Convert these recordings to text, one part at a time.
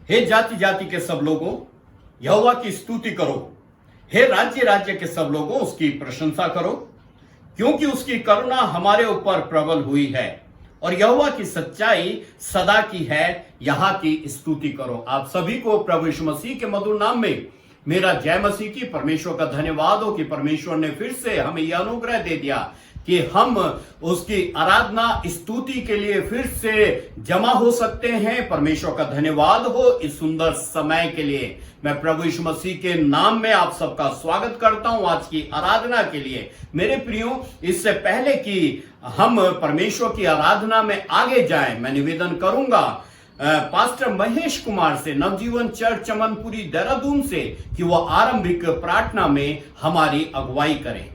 हे जाति जाति के सब लोगों, यहोवा की स्तुति करो। हे राज्य राज्य के सब लोगों, उसकी प्रशंसा करो, क्योंकि उसकी करुणा हमारे ऊपर प्रबल हुई है और यहोवा की सच्चाई सदा की है। यहां की स्तुति करो। आप सभी को प्रभु यीशु मसीह के मधुर नाम में मेरा जय मसीह की। परमेश्वर का धन्यवाद हो कि परमेश्वर ने फिर से हमें यह अनुग्रह दे दिया कि हम उसकी आराधना स्तुति के लिए फिर से जमा हो सकते हैं। परमेश्वर का धन्यवाद हो इस सुंदर समय के लिए। मैं प्रभु यीशु मसीह के नाम में आप सबका स्वागत करता हूं आज की आराधना के लिए। मेरे प्रियो, इससे पहले कि हम परमेश्वर की आराधना में आगे जाएं, मैं निवेदन करूंगा पास्टर महेश कुमार से, नवजीवन चर्च चमनपुरी देहरादून से, कि वह आरंभिक प्रार्थना में हमारी अगुवाई करें।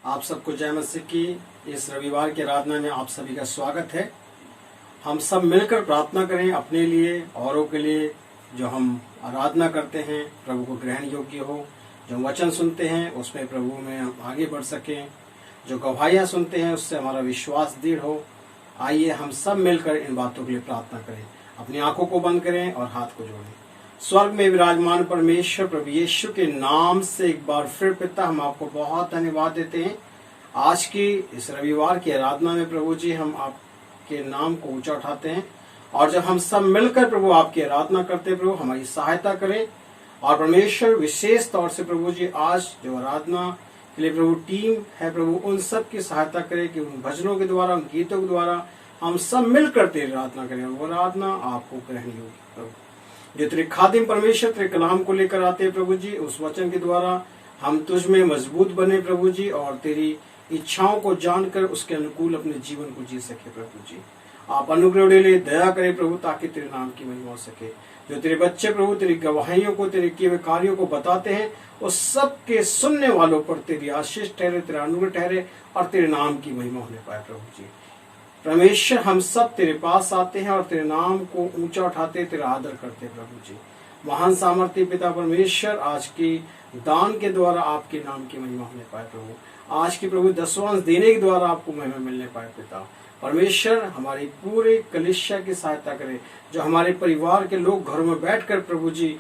आप सबको जय मसीह की। इस रविवार की आराधना में आप सभी का स्वागत है। हम सब मिलकर प्रार्थना करें अपने लिए, औरों के लिए। जो हम आराधना करते हैं प्रभु को ग्रहण योग्य हो। जो वचन सुनते हैं उसमें प्रभु में हम आगे बढ़ सकें। जो गवाहियां सुनते हैं उससे हमारा विश्वास दृढ़ हो। आइए हम सब मिलकर इन बातों के लिए प्रार्थना करें। अपनी आंखों को बंद करें और हाथ को जोड़ें। स्वर्ग में विराजमान परमेश्वर प्रभु यीशु के नाम से एक बार फिर पिता हम आपको बहुत धन्यवाद देते हैं। आज की इस रविवार की आराधना में प्रभु जी हम आपके नाम को ऊंचा उठाते हैं और जब हम सब मिलकर प्रभु आपकी आराधना करते हैं, प्रभु हमारी सहायता करें। और परमेश्वर विशेष तौर से प्रभु जी आज जो आराधना के लिए प्रभु टीम है, प्रभु उन सब की सहायता करें कि उन भजनों के द्वारा, उन गीतों के द्वारा हम सब मिलकर तेरी आराधना करें। वो आराधना आपको ग्रहण होगी प्रभु। जो तेरे खादिम परमेश्वर तेरे कलाम को लेकर आते हैं प्रभु जी, उस वचन के द्वारा हम तुझ में मजबूत बने प्रभु जी, और तेरी इच्छाओं को जानकर उसके अनुकूल अपने जीवन को जी सके प्रभु जी। आप अनुग्रह ले दया करें प्रभु, ताकि तेरे नाम की महिमा हो सके। जो तेरे बच्चे प्रभु तेरी गवाहियों को, तेरे किए हुए कार्यों को बताते हैं, उस सब के सुनने वालों पर तेरी आशीष ठहरे, तेरा अनुग्रह ठहरे और तेरे नाम की महिमा होने पाए प्रभु जी। परमेश्वर हम सब तेरे पास आते हैं और तेरे नाम को ऊंचा उठाते, तेरा आदर करते प्रभु जी। महान सामर्थ्य पिता परमेश्वर, आज की दान के द्वारा आपके नाम की महिमा होने पाए प्रभु। आज की प्रभु दसवांश देने के द्वारा आपको महिमा मिलने पाए पिता परमेश्वर। हमारी पूरे कलीसिया की सहायता करें। जो हमारे परिवार के लोग घरों में बैठकर प्रभु जी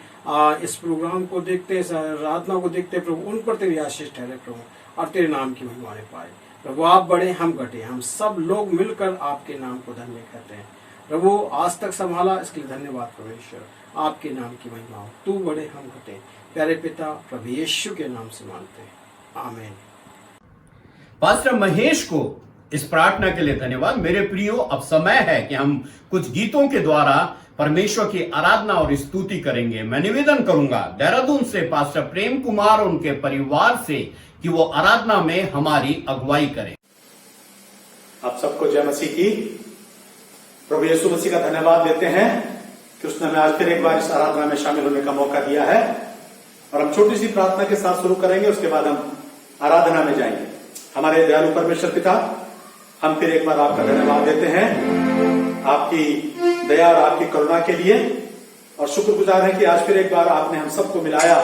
इस प्रोग्राम को देखते, इस आराधना को देखते प्रभु, उन पर तेरी आशीष ठहरे प्रभु और तेरे नाम की महिमा होने पाए प्रभु। आप बड़े, हम घटे, हम सब लोग मिलकर आपके नाम को धन्य कहते हैं प्रभु। आज तक संभाला, इसके लिए धन्यवाद परमेश्वर। आपके नाम की महिमा हो। तू बड़े, हम घटे। प्यारे पिता प्रभु यीशु के नाम से मांगते हैं, आमीन। पास्टर महेश को इस प्रार्थना के लिए धन्यवाद। मेरे प्रियो, अब समय है कि हम कुछ गीतों के द्वारा परमेश्वर की आराधना और स्तुति करेंगे। मैं निवेदन करूंगा देहरादून से पास्टर प्रेम कुमार और उनके परिवार से कि वो आराधना में हमारी अगुवाई करें। आप सबको जय मसीह की। प्रभु यीशु मसीह का धन्यवाद देते हैं कि उसने हमें आज फिर एक बार इस आराधना में शामिल होने का मौका दिया है। और हम छोटी सी प्रार्थना के साथ शुरू करेंगे, उसके बाद हम आराधना में जाएंगे। हमारे दयालु परमेश्वर पिता, हम फिर एक बार आपका धन्यवाद देते हैं आपकी दया और आपकी करुणा के लिए, और शुक्रगुजार हैं कि आज फिर एक बार आपने हम सबको मिलाया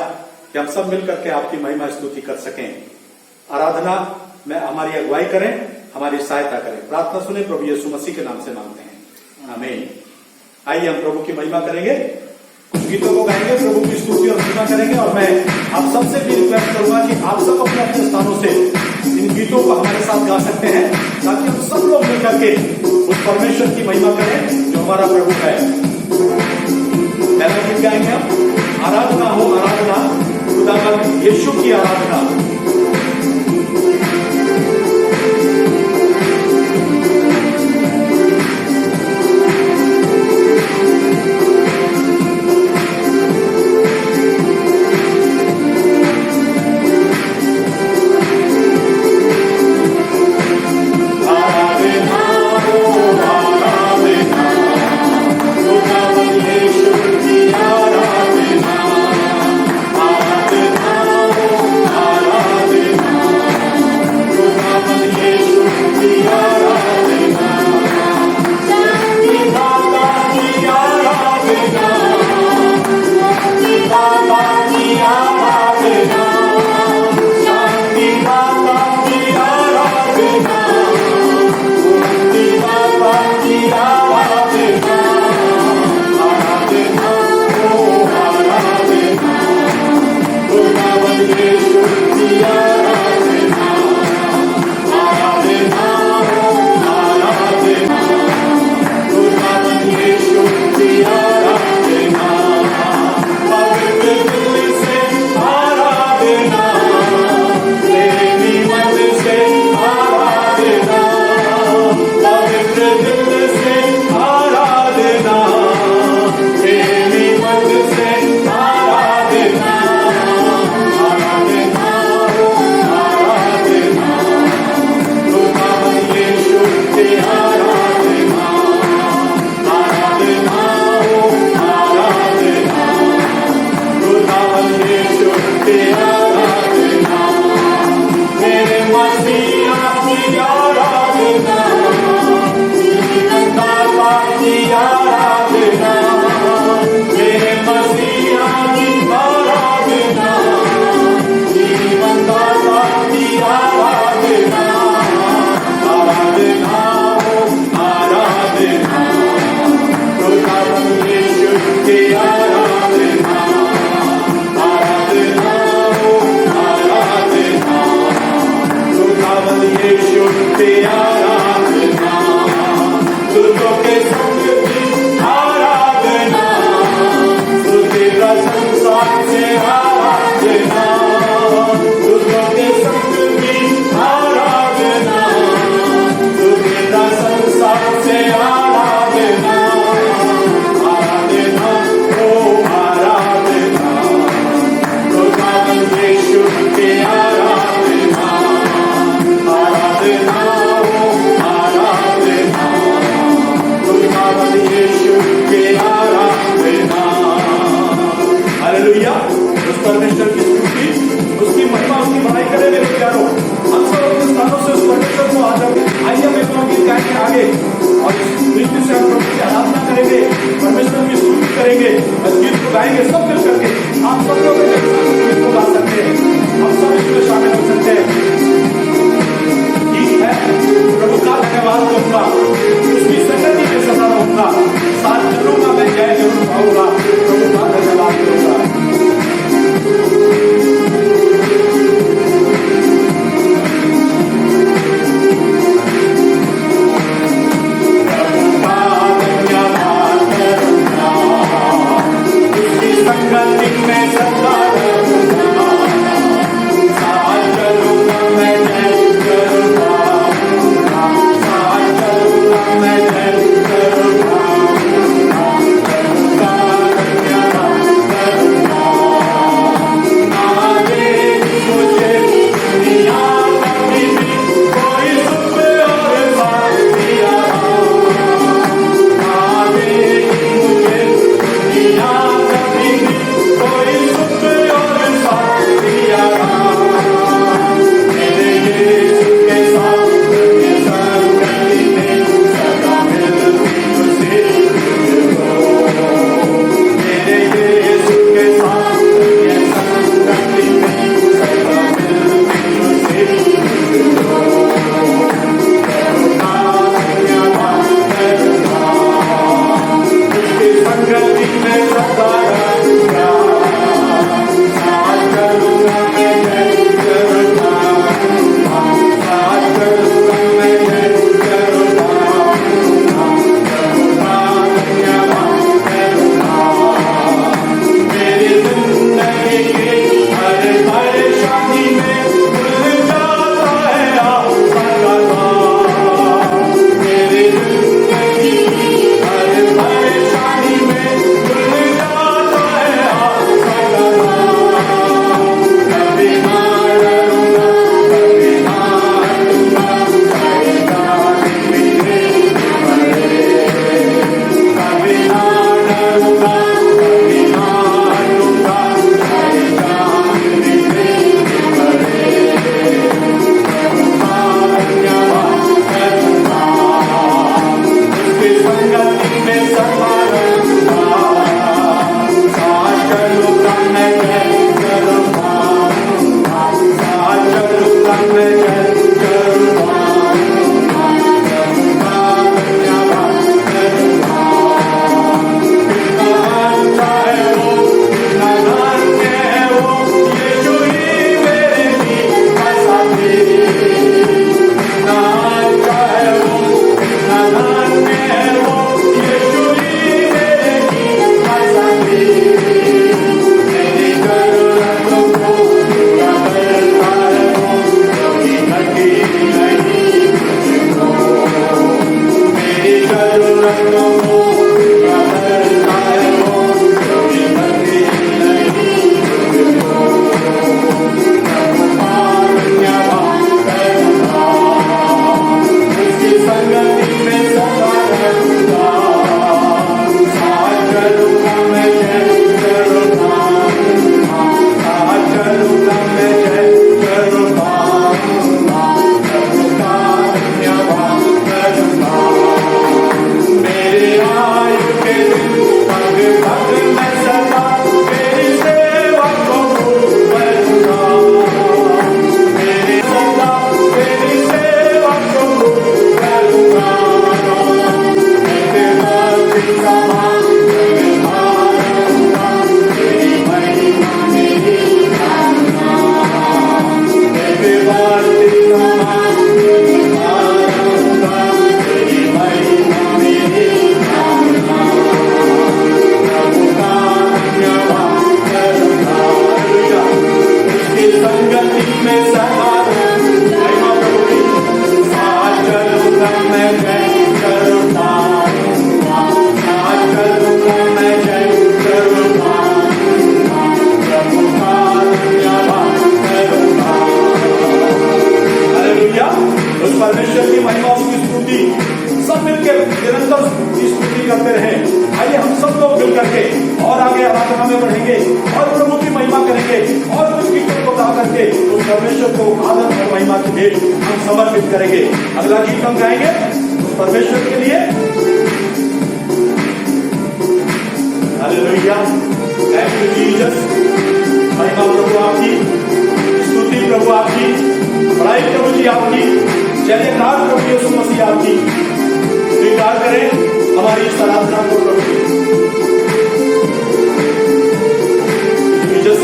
कि हम सब मिलकर के आपकी महिमा स्तुति कर सकें। आराधना में हमारी अगुवाई करें, हमारी सहायता करें। प्रार्थना सुने प्रभु यीशु मसीह के नाम से मांगते हैं, आमीन। आइए हम प्रभु की महिमा करेंगे, कुछ गीतों को गाएंगे, प्रभु की स्तुति और महिमा करेंगे। और मैं आप सबसे भी रिक्वेस्ट करूंगा कि आप सब अपने अपने स्थानों से इन गीतों को हमारे साथ गा सकते हैं, ताकि हम सब लोग मिलकर के उस परमेश्वर की महिमा करें जो हमारा प्रभु है। पहला गीत गाएंगे हम, आराधना हो आराधना, खुदावंद यीशु की आराधना। आराधना से हम प्रभु की आराधना करेंगे, परमेश्वर की स्तुति करेंगे, गीत को गाएंगे सब मिल करके। आप सब लोग गीत को गा सकते हैं, हम सब इसमें शामिल हो सकते हैं। ठीक है, प्रभु का धन्यवाद करूंगा, उसकी संगति में सदा रहूंगा, साथ चलूंगा, मैं जय जरूर पाऊंगा, प्रभु का धन्यवाद करूंगा। परमेश्वर को आदर और महिमा की भेंट हम समर्पित करेंगे। अगला गीत हम गाएंगे परमेश्वर के लिए। Hallelujah, thank you Jesus. महिमा प्रभु आपकी, स्तुति प्रभु आपकी, बड़ाई प्रभु जी आपकी, जयकार प्रभु यीशु मसीह आपकी। स्वीकार करें हमारी इस आराधना को प्रभु जीसस।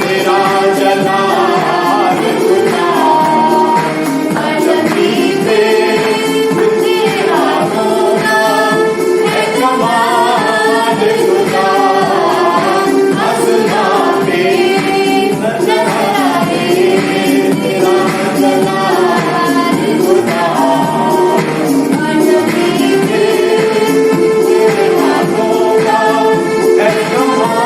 तेरा जलाल जमी पे तेरा होना है कमाल खुदा, आसमां में नजर आए तेरा जलाल खुदा, जमी पे तेरा होना है कमाल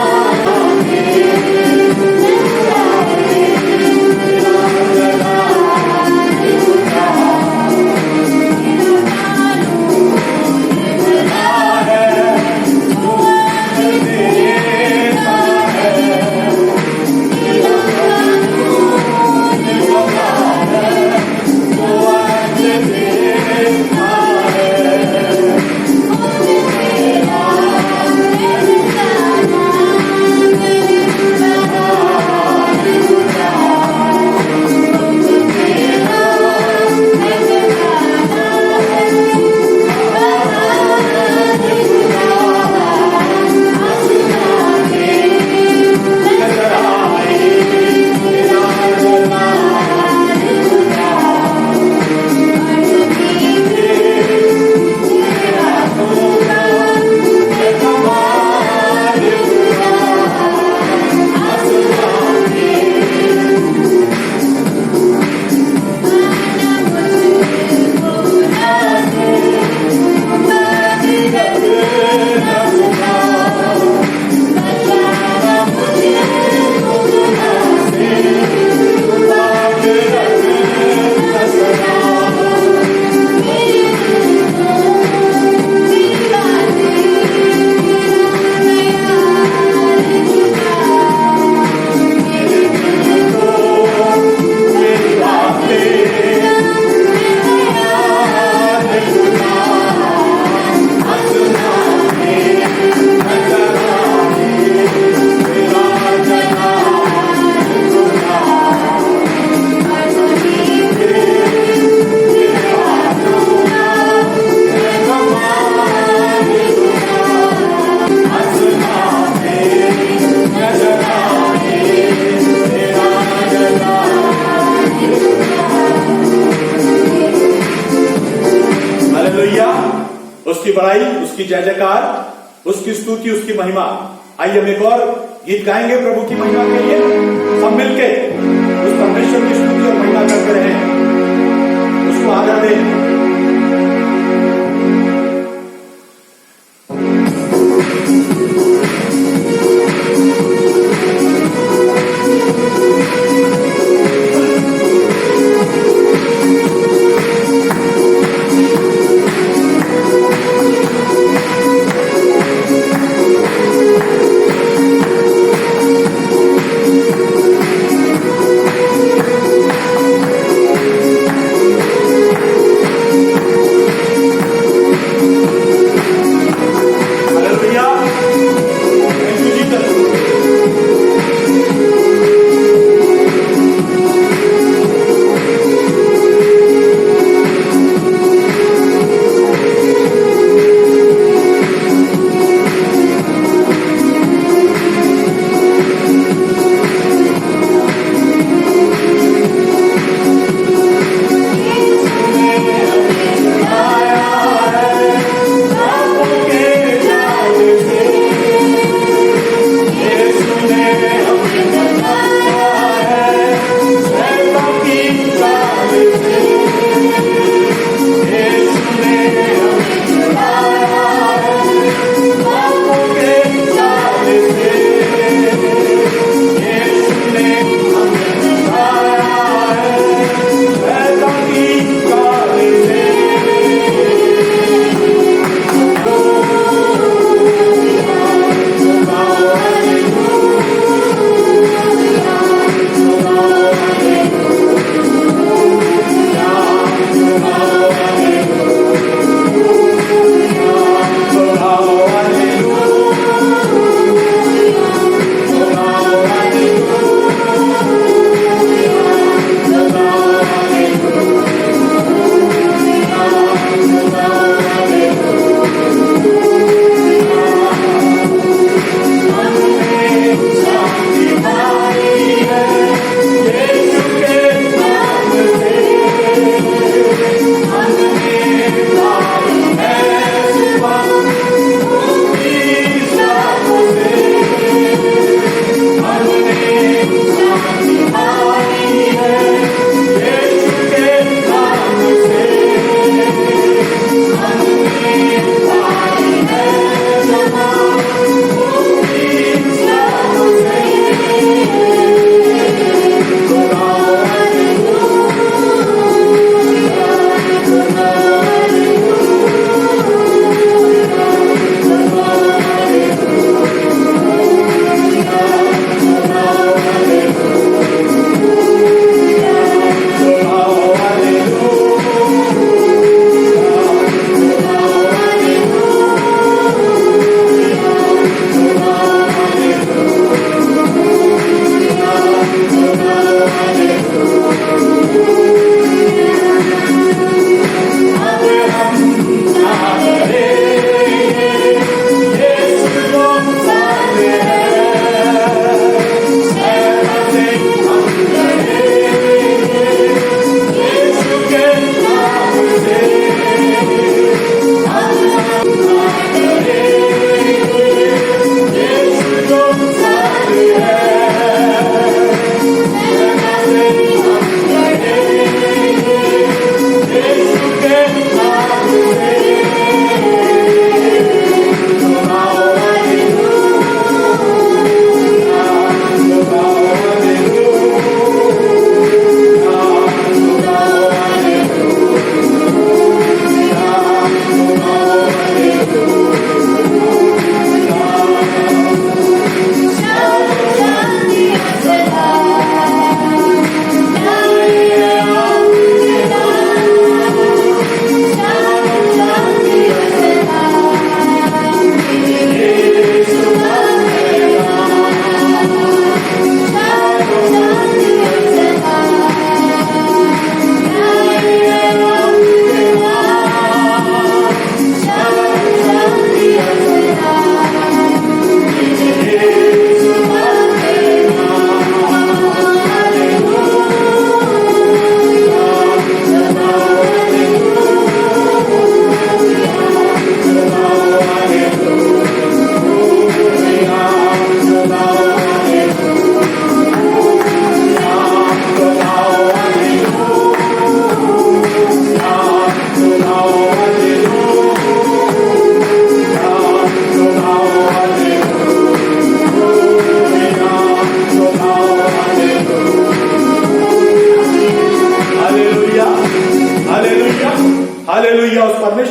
उसकी बड़ाई, उसकी जय जयकार, उसकी स्तुति, उसकी महिमा। आइए हम एक और गीत गाएंगे प्रभु की महिमा के लिए। सब मिलके उस परमेश्वर की स्तुति और महिमा करते रहे, उसको आदर दें।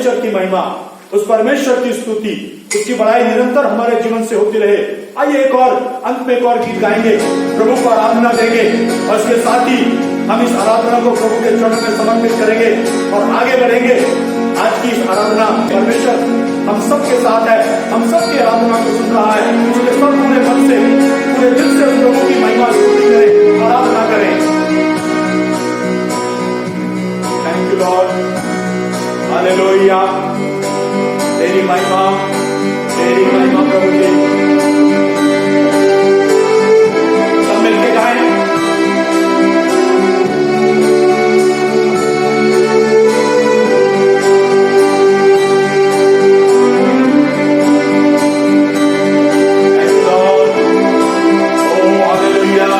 परमेश्वर की महिमा, उस परमेश्वर की स्तुति, उसकी बड़ाई निरंतर हमारे जीवन से होती रहे। आइए एक और अंत में एक और गीत गाएंगे, प्रभु को आराधना देंगे और इसके साथ ही हम इस आराधना को प्रभु के चरणों में समर्पित करेंगे और आगे बढ़ेंगे। आज की इस आराधना परमेश्वर हम सबके साथ है, हम सबकी आराधना को सुन रहा है। इसलिए सब पूरे मन से, पूरे दिल से उस प्रभु की महिमा स्तुति करें, आराधना करें। Thank you Lord, hallelujah. तेरी महिमा प्रभु जी। सब मिलके गाएं। Hallelujah.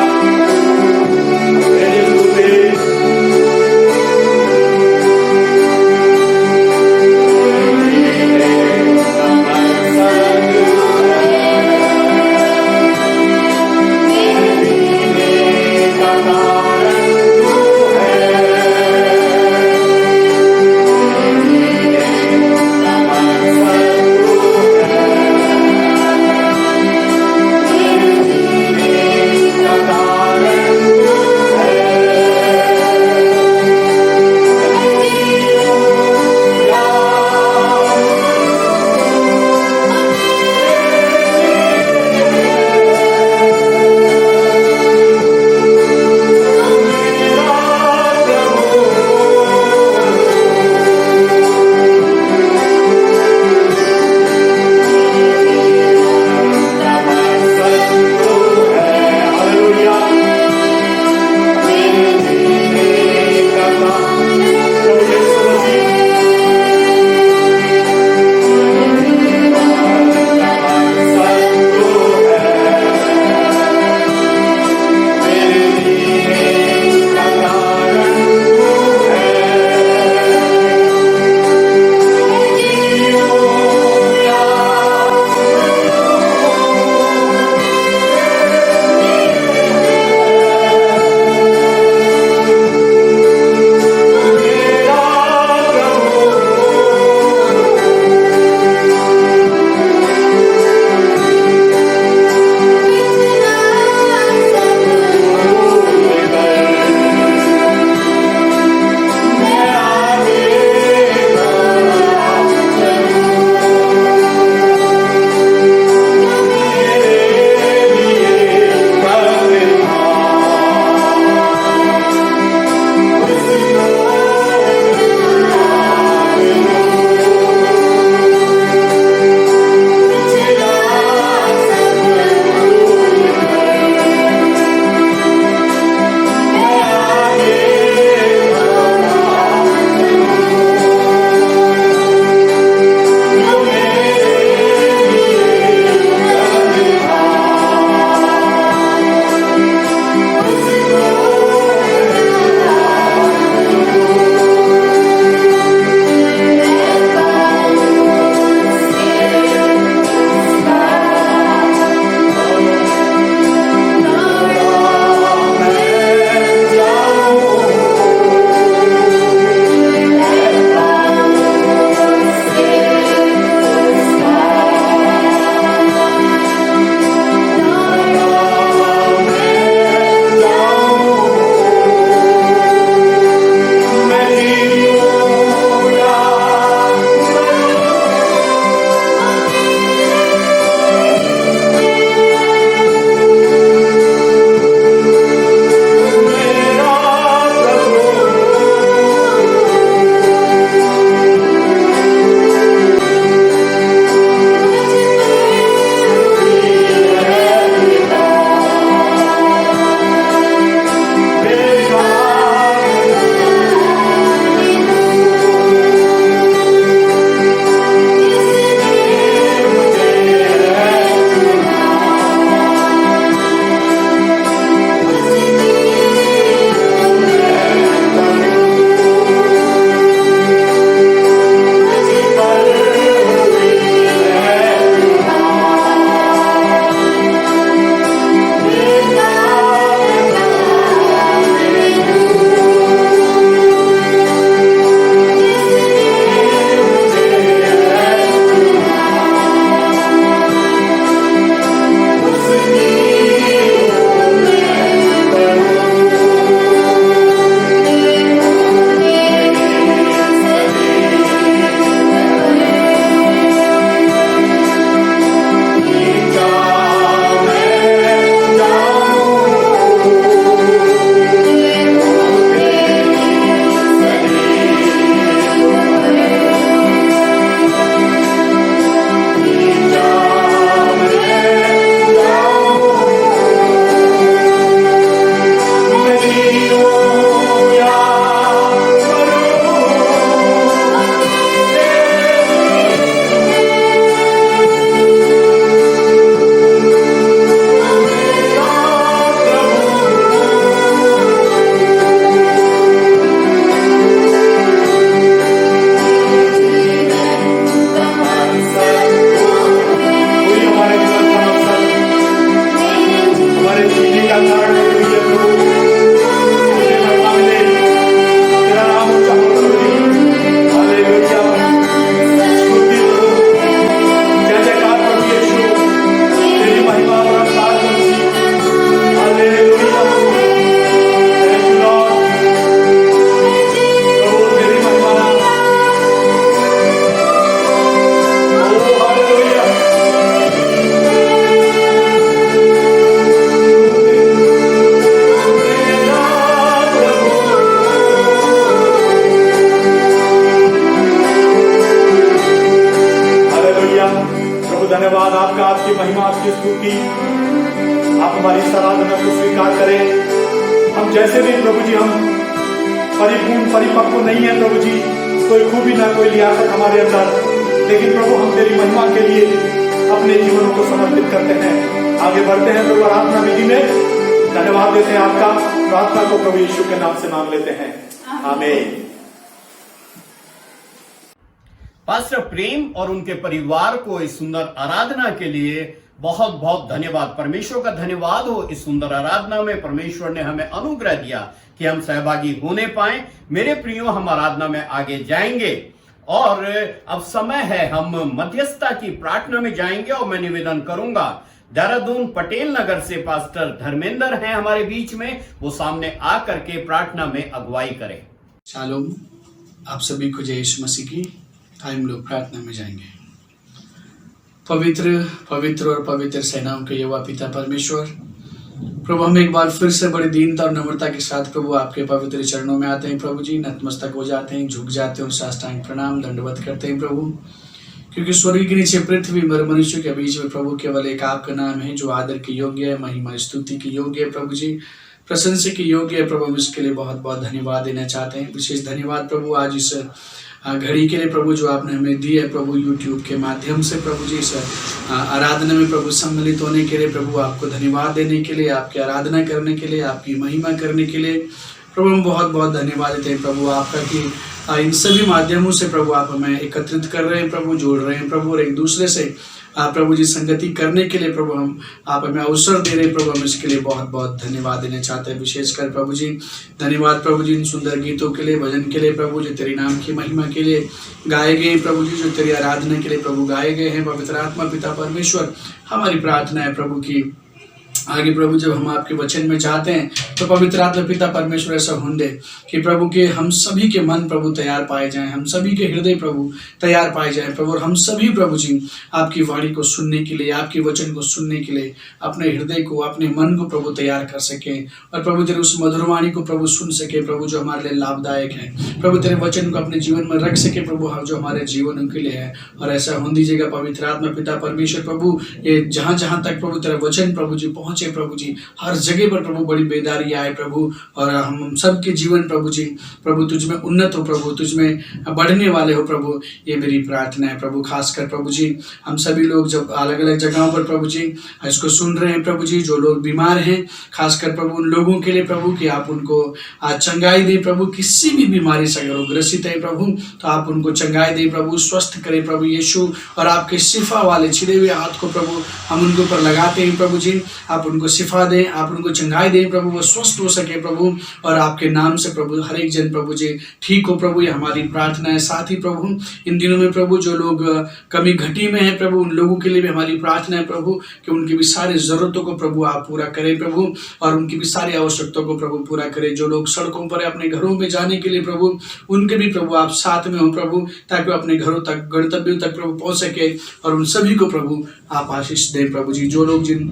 धन्यवाद आपका, आपकी महिमा, आपकी स्तुति। आप हमारी इस आराधना को स्वीकार करें। हम जैसे भी प्रभु जी, हम परिपूर्ण परिपक्व नहीं है प्रभु जी, कोई खूबी ना कोई लियाकत हमारे अंदर, लेकिन प्रभु हम तेरी महिमा के लिए अपने जीवनों को समर्पित करते हैं, आगे बढ़ते हैं प्रभु आराधना विधि में। धन्यवाद देते हैं आपका। प्रार्थना को प्रभु यीशु के नाम से मांग लेते हैं, आमीन। पास्टर प्रेम और उनके परिवार को इस सुंदर आराधना के लिए बहुत बहुत धन्यवाद। परमेश्वर का धन्यवाद हो इस सुंदर आराधना में परमेश्वर ने हमें अनुग्रह दिया कि हम सहभागी होने पाए। मेरे प्रियो, हम आराधना में आगे जाएंगे और अब समय है हम मध्यस्थता की प्रार्थना में जाएंगे। और मैं निवेदन करूंगा, देहरादून पटेल नगर से पास्टर धर्मेंद्र हैं हमारे बीच में, वो सामने आकर के प्रार्थना में अगुवाई करें। शालोम, आप सभी को जय यीशु मसीह की। हम लोग प्रार्थना में जाएंगे। पवित्र पवित्र और पवित्र सेनाओं के यहोवा पिता परमेश्वर, प्रभु हम एक बार फिर से बड़ी दीनता और नम्रता के साथ प्रभु आपके पवित्र चरणों में आते हैं। प्रभु जी नतमस्तक हो जाते हैं, झुक जाते हैं, साष्टांग प्रणाम दंडवत करते हैं प्रभु, क्योंकि स्वर्ग के नीचे पृथ्वी मर मनुष्य के बीच में प्रभु केवल एक आपका नाम है जो आदर की योग्य है, महिमा स्तुति की योग्य है प्रभु जी, प्रशंसा की योग्य है प्रभु। हम इसके लिए बहुत बहुत धन्यवाद देना चाहते हैं। विशेष धन्यवाद प्रभु आज इस घड़ी के लिए प्रभु जो आपने हमें दी है प्रभु, यूट्यूब के माध्यम से प्रभु जी इस आराधना में प्रभु सम्मिलित होने के लिए प्रभु आपको धन्यवाद देने के लिए, आपकी आराधना करने के लिए, आपकी महिमा करने के लिए प्रभु हम बहुत बहुत धन्यवाद देते हैं प्रभु आपका कि इन सभी माध्यमों से प्रभु आप हमें एकत्रित कर रहे हैं प्रभु, जोड़ रहे हैं प्रभु, और एक दूसरे से प्रभु जी संगति करने के लिए प्रभु हम आप हमें अवसर दे रहे हैं प्रभु। हम इसके लिए बहुत बहुत धन्यवाद देना चाहते हैं। विशेषकर प्रभु जी धन्यवाद प्रभु जी इन सुंदर गीतों के लिए, भजन के लिए प्रभु, जो तेरी नाम की महिमा के लिए गाए गए प्रभु जी, जो तेरी आराधना के लिए प्रभु गाए गए हैं। पवित्र आत्मा पिता परमेश्वर, हमारी प्रार्थना है प्रभु की आगे प्रभु जब हम आपके वचन में जाते हैं तो पवित्र आत्मा पिता परमेश्वर ऐसा होने दे कि प्रभु के हम सभी के मन प्रभु तैयार पाए जाएं, हम सभी के हृदय प्रभु तैयार पाए जाएं प्रभु, और हम सभी प्रभु जी आपकी वाणी को सुनने के लिए, आपके वचन को सुनने के लिए अपने हृदय को, अपने मन को प्रभु तैयार कर सकें, और प्रभु तेरे उस मधुर वाणी को प्रभु सुन सके प्रभु जो हमारे लिए लाभदायक है प्रभु, तेरे वचन को अपने जीवन में रख सके प्रभु जो हमारे जीवन के लिए है। और ऐसा होने दीजिएगा पवित्र आत्मा पिता परमेश्वर प्रभु, ये जहाँ जहाँ तक प्रभु तेरा वचन प्रभु जी पहुंचे प्रभु जी, हर जगह पर प्रभु बड़ी बेदारी आए प्रभु, और हम सबके जीवन प्रभु जी प्रभु तुझ में उन्नत हो प्रभु, तुझ में बढ़ने वाले हो प्रभु, ये मेरी प्रार्थना है प्रभु। खासकर प्रभु जी हम सभी लोग जब अलग अलग जगहों पर प्रभु जी इसको सुन रहे हैं प्रभु जी, जो लोग बीमार हैं खासकर प्रभु उन लोगों के लिए प्रभु कि आप उनको चंगाई दे प्रभु, किसी भी बीमारी से अगर वो ग्रसित है प्रभु तो आप उनको चंगाई दे प्रभु, स्वस्थ करे प्रभु यीशु, और आपके शिफा वाले छिड़े हुए हाथ को प्रभु हम उनके ऊपर लगाते हैं प्रभु जी, आप उनको शिफा दें, आप उनको चंगाई दें प्रभु, वो स्वस्थ हो सके प्रभु, और आपके नाम से प्रभु हर एक जन प्रभु जी ठीक हो प्रभु, ये हमारी प्रार्थना है। साथ ही प्रभु इन दिनों में प्रभु जो लोग कमी घटी में है प्रभु, उन लोगों के लिए भी हमारी प्रार्थना है प्रभु कि उनकी भी सारी जरूरतों को प्रभु आप पूरा करें प्रभु, और उनकी भी सारी आवश्यकताओं को प्रभु पूरा करें। जो लोग सड़कों पर अपने घरों में जाने के लिए प्रभु, उनके भी प्रभु आप साथ में हो प्रभु, ताकि वो अपने घरों तक, गंतव्यों तक प्रभु पहुंच सके, और उन सभी को प्रभु आप आशीष दें प्रभु जी। जो लोग जिन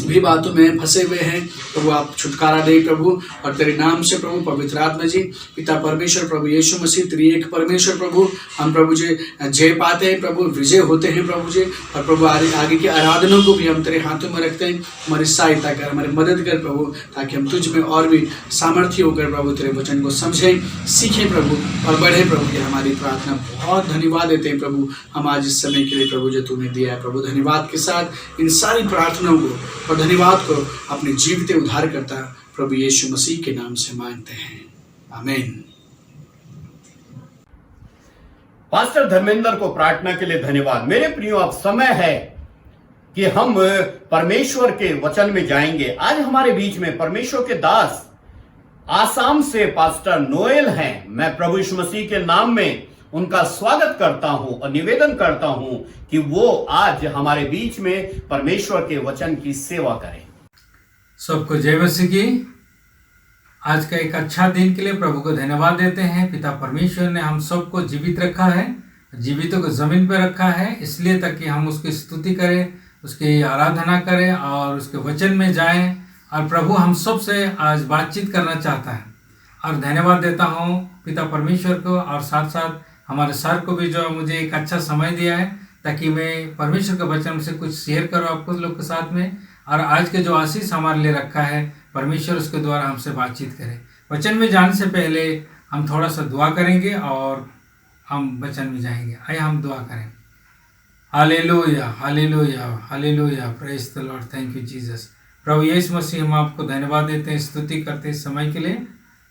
भी बातों में फंसे हुए हैं प्रभु आप छुटकारा दे प्रभु, और तेरे नाम से प्रभु पवित्र आत्मा जी पिता परमेश्वर प्रभु यीशु मसीह त्रिएक परमेश्वर प्रभु हम प्रभु जी जय पाते हैं प्रभु, विजय होते हैं प्रभु जी, और प्रभु आगे की आराधना को भी हम तेरे हाथों में रखते हैं। हमारी सहायता कर, हमारी मदद कर प्रभु, ताकि हम तुझ में और भी सामर्थ्य होकर प्रभु तेरे वचन को समझें, सीखें प्रभु और बढ़े प्रभु। ये हमारी प्रार्थना, बहुत धन्यवाद देते हैं प्रभु हम आज इस समय के लिए प्रभु जो तूने दिया है प्रभु। धन्यवाद के साथ इन सारी प्रार्थनाओं को और धन्यवाद को अपने जीवित उद्धार करता प्रभु यीशु मसीह के नाम से मांगते हैं, आमीन। पास्टर धर्मेंद्र को प्रार्थना के लिए धन्यवाद। मेरे प्रियो, अब समय है कि हम परमेश्वर के वचन में जाएंगे। आज हमारे बीच में परमेश्वर के दास आसाम से पास्टर नोएल हैं। मैं प्रभु यीशु मसीह के नाम में उनका स्वागत करता हूं और निवेदन करता हूं कि वो आज हमारे बीच में परमेश्वर के वचन की सेवा करें। सबको जय मसीह की। आज का एक अच्छा दिन के लिए प्रभु को धन्यवाद देते हैं। पिता परमेश्वर ने हम सबको जीवित रखा है, जीवितों को जमीन पर रखा है, इसलिए ताकि हम उसकी स्तुति करें, उसकी आराधना करें और उसके वचन में जाएं। और प्रभु हम सब से आज बातचीत करना चाहता है, और धन्यवाद देता हूँ पिता परमेश्वर को, और साथ साथ हमारे सर को भी जो मुझे एक अच्छा समय दिया है। ताकि मैं परमेश्वर के वचन से कुछ शेयर करूँ आपको लोग के साथ में, और आज के जो आशीष हमारे लिए रखा है परमेश्वर उसके द्वारा हमसे बातचीत करें। वचन में जाने से पहले हम थोड़ा सा दुआ करेंगे और हम वचन में जाएंगे। आइए हम दुआ करें। Hallelujah, hallelujah, hallelujah, praise the Lord, thank you Jesus. प्रभु यीशु मसीह, हम आपको धन्यवाद देते हैं, स्तुति करते हैं इस समय के लिए,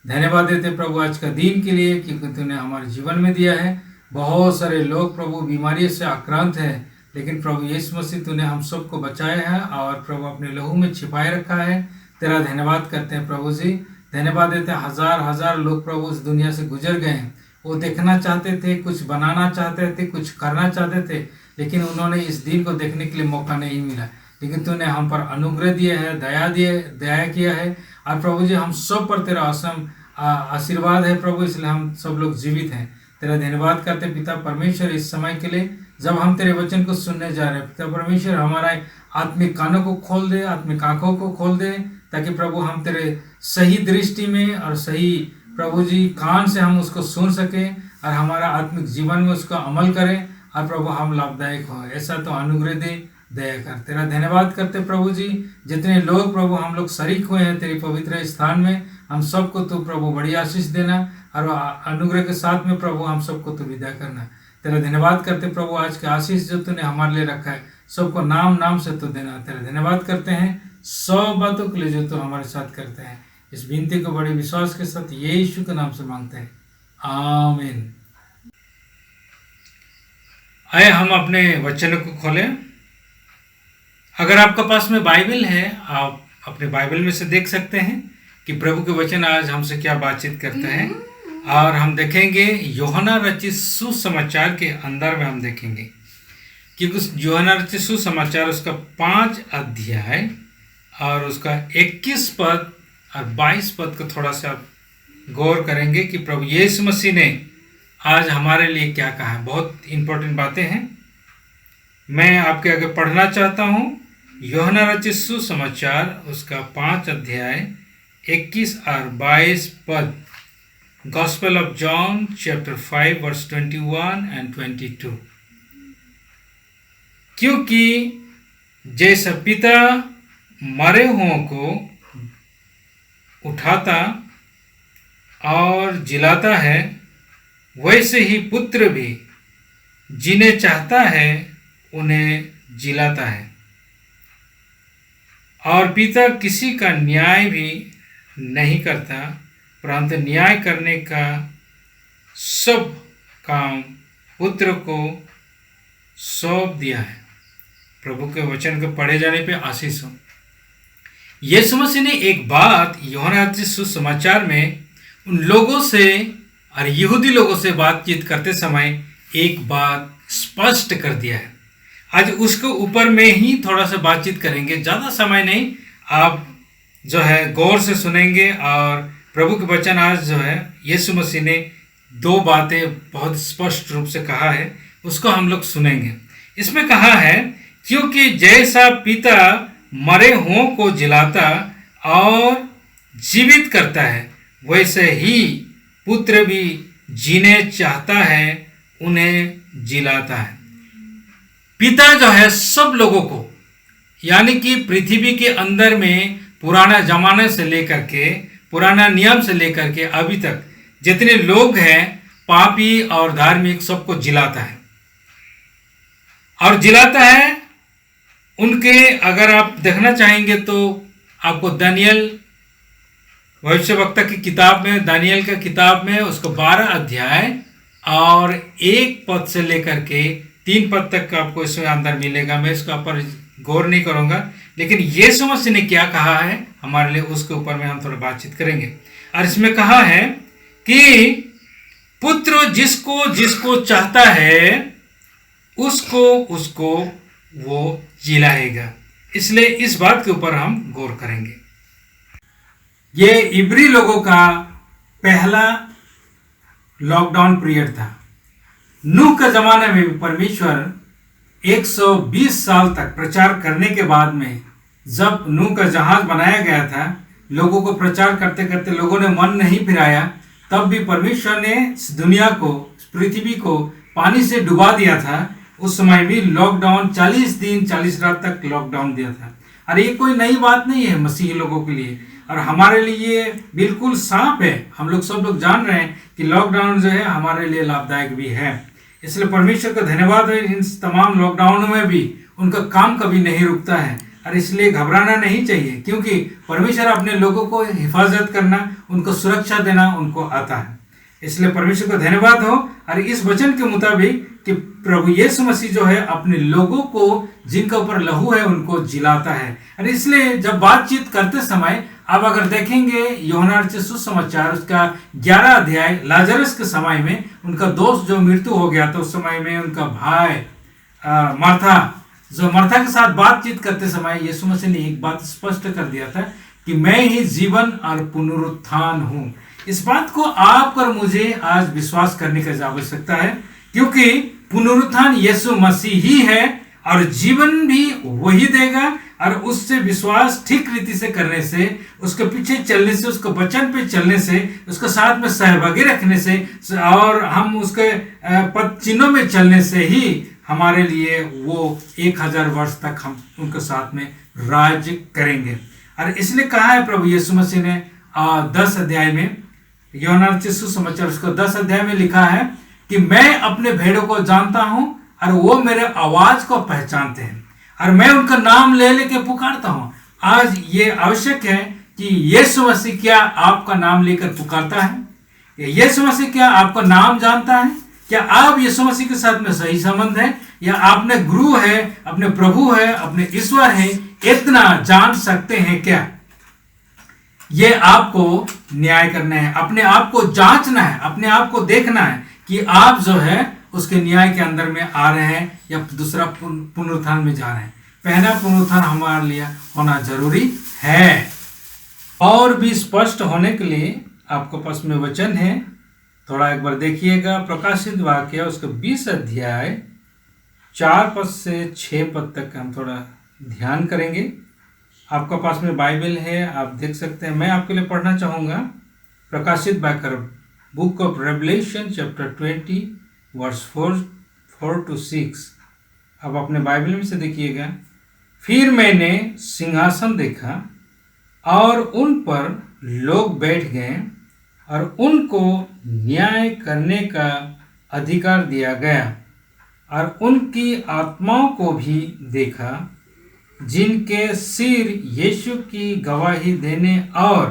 धन्यवाद देते हैं प्रभु आज का दिन के लिए क्योंकि तूने हमारे जीवन में दिया है। बहुत सारे लोग प्रभु बीमारी से आक्रांत हैं, लेकिन प्रभु यीशु मसीह तूने हम सबको बचाया है और प्रभु अपने लहू में छिपाए रखा है। तेरा धन्यवाद करते हैं प्रभु जी, धन्यवाद देते हैं। हजार हजार लोग प्रभु इस दुनिया से गुजर गए हैं, वो देखना चाहते थे, कुछ बनाना चाहते थे, कुछ करना चाहते थे, लेकिन उन्होंने इस दिन को देखने के लिए मौका नहीं मिला। लेकिन तूने हम पर अनुग्रह दिया है, दया किया है, और प्रभु जी हम सब पर तेरा असम आशीर्वाद है प्रभु, इसलिए हम सब लोग जीवित हैं। तेरा धन्यवाद करते पिता परमेश्वर इस समय के लिए जब हम तेरे वचन को सुनने जा रहे हैं। पिता परमेश्वर हमारा आत्मिक कानों को खोल दे, आत्मिक आंखों को खोल दे, ताकि प्रभु हम तेरे सही दृष्टि में और सही प्रभु जी कान से हम उसको सुन सकें और हमारा आत्मिक जीवन में उसका अमल करें, और प्रभु हम लाभदायक हो। ऐसा तो अनुग्रह दे, दया कर। तेरा धन्यवाद करते प्रभु जी, जितने लोग प्रभु हम लोग शरीक हुए हैं तेरे पवित्र स्थान में, हम सबको तो प्रभु बड़ी आशीष देना, और अनुग्रह के साथ में प्रभु हम सबको तो विदा करना। तेरा धन्यवाद करते प्रभु आज के आशीष जो तूने हमारे लिए रखा है सबको नाम नाम से तो देना। तेरा धन्यवाद करते हैं सब बातों के लिए जो तू हमारे साथ करते हैं। इस विनती को बड़े विश्वास के साथ यीशु के नाम से मांगते हैं, आमीन। आए हम अपने वचन को खोलें। अगर आपके पास में बाइबल है, आप अपने बाइबल में से देख सकते हैं कि प्रभु के वचन आज हमसे क्या बातचीत करते हैं, और हम देखेंगे यूहन्ना रचित सुसमाचार के अंदर में हम देखेंगे कि उस यूहन्ना रचित सुसमाचार उसका 5 अध्याय और उसका 21 पद और 22 पद को थोड़ा सा गौर करेंगे कि प्रभु यीशु मसीह ने आज हमारे लिए क्या कहा है। बहुत इंपॉर्टेंट बातें हैं, मैं आपके आगे पढ़ना चाहता हूँ। यूहन्ना रचित सुसमाचार उसका 5 अध्याय 21 और 22 पद, gospel of John chapter 5 verse 21 and 22। क्योंकि जैसा पिता मरे हुओं को उठाता और जिलाता है, वैसे ही पुत्र भी जिन्हें चाहता है उन्हें जिलाता है, और पिता किसी का न्याय भी नहीं करता, परंतु न्याय करने का सब काम पुत्र को सौंप दिया है। प्रभु के वचन को पढ़े जाने पे आशीष हो। यीशु मसीह ने एक बात यूहन्ना रचित सुसमाचार में उन लोगों से और यहूदी लोगों से बातचीत करते समय एक बात स्पष्ट कर दिया है। आज उसके ऊपर में ही थोड़ा सा बातचीत करेंगे, ज़्यादा समय नहीं, आप जो है गौर से सुनेंगे। और प्रभु के वचन आज जो है यीशु मसीह ने 2 बातें बहुत स्पष्ट रूप से कहा है, उसको हम लोग सुनेंगे। इसमें कहा है क्योंकि जैसा पिता मरे हुओं को जिलाता और जीवित करता है, वैसे ही पुत्र भी जिन्हें चाहता है उन्हें जिलाता है। पिता जो है सब लोगों को, यानी कि पृथ्वी के अंदर में पुराना जमाने से लेकर के, पुराना नियम से लेकर के अभी तक जितने लोग हैं पापी और धार्मिक, सबको जिलाता है। और जिलाता है उनके, अगर आप देखना चाहेंगे तो आपको दानियल भविष्यवक्ता की किताब में, दानियल का किताब में उसको 12 अध्याय और 1 पद से लेकर के 3 पद तक आपको इसमें अंदर मिलेगा। मैं इसके ऊपर गौर नहीं करूंगा, लेकिन यीशु मसीह ने क्या कहा है हमारे लिए उसके ऊपर में हम थोड़ा बातचीत करेंगे। और इसमें कहा है कि पुत्र जिसको जिसको चाहता है उसको वो जिलाएगा। इसलिए इस बात के ऊपर हम गौर करेंगे। ये इब्री लोगों का पहला लॉकडाउन पीरियड था। नूह के जमाने में परमेश्वर 120 साल तक प्रचार करने के बाद में, जब नूह का जहाज बनाया गया था, लोगों को प्रचार करते करते लोगों ने मन नहीं फिराया, तब भी परमेश्वर ने इस दुनिया को, इस पृथ्वी को पानी से डुबा दिया था। उस समय भी लॉकडाउन 40 दिन 40 रात तक लॉकडाउन दिया था। और ये कोई नई बात नहीं है मसीही लोगों के लिए, और हमारे लिए बिल्कुल साफ है। हम लोग सब लोग जान रहे हैं कि लॉकडाउन जो है हमारे लिए लाभदायक भी है। इसलिए परमेश्वर का धन्यवाद है, इन तमाम लॉकडाउनों में भी उनका काम कभी नहीं रुकता है, और इसलिए घबराना नहीं चाहिए, क्योंकि परमेश्वर अपने लोगों को हिफाजत करना, उनको सुरक्षा देना उनको आता है। इसलिए परमेश्वर का धन्यवाद हो। और इस वचन के मुताबिक कि प्रभु यीशु मसीह जो है अपने लोगों को जिनके ऊपर लहू है उनको जिलाता है। और इसलिए जब बातचीत करते समय अब अगर देखेंगे यूहन्ना रचित सुसमाचार उसका 11 अध्याय, लाजरस के समय में उनका दोस्त जो मृत्यु हो गया था, उस समय में उनका भाई मर्था के साथ बातचीत करते समय यीशु मसीह ने एक बात स्पष्ट कर दिया था कि मैं ही जीवन और पुनरुत्थान हूं। इस बात को आप और मुझे आज विश्वास करने की आवश्यकता है, क्योंकि पुनरुत्थान यीशु मसीह ही है और जीवन भी वही देगा। और उससे विश्वास ठीक रीति से करने से, उसके पीछे चलने से, उसके वचन पे चलने से, उसके साथ में सहभागी रखने से और हम उसके पद चिन्हों में चलने से ही हमारे लिए वो 1000 वर्ष तक हम उनके साथ में राज करेंगे। और इसलिए कहा है प्रभु यीशु मसीह ने 10 अध्याय में, यूहन्ना रचित सुसमाचार उसको 10 अध्याय में लिखा है कि मैं अपने भेड़ों को जानता हूं और वो मेरे आवाज को पहचानते हैं और मैं उनका नाम ले लेके पुकारता हूं। आज ये आवश्यक है कि यीशु मसीह क्या आपका नाम लेकर पुकारता है? यीशु मसीह क्या आपका नाम जानता है? क्या आप यीशु मसीह के साथ में सही संबंध है, या आपने गुरु है, अपने प्रभु है, अपने ईश्वर है, इतना जान सकते हैं क्या? ये आपको न्याय करना है, अपने आप को जांचना है, अपने आप को देखना है कि आप जो है उसके न्याय के अंदर में आ रहे हैं या दूसरा पुनरुत्थान में जा रहे हैं। पहला पुनरुत्थान हमारे लिए होना जरूरी है। और भी स्पष्ट होने के लिए आपके पास में वचन है, थोड़ा एक बार देखिएगा। प्रकाशित वाक्य उसके 20 अध्याय 4 पद से 6 पद तक हम थोड़ा ध्यान करेंगे। आपका पास में बाइबल है, आप देख सकते हैं। मैं आपके लिए पढ़ना चाहूँगा प्रकाशित वाक्य, book of Revelation chapter 20 verse 4 to 6। अब अपने बाइबल में से देखिएगा। फिर मैंने सिंहासन देखा और उन पर लोग बैठ गए और उनको न्याय करने का अधिकार दिया गया, और उनकी आत्माओं को भी देखा जिनके सिर यीशु की गवाही देने और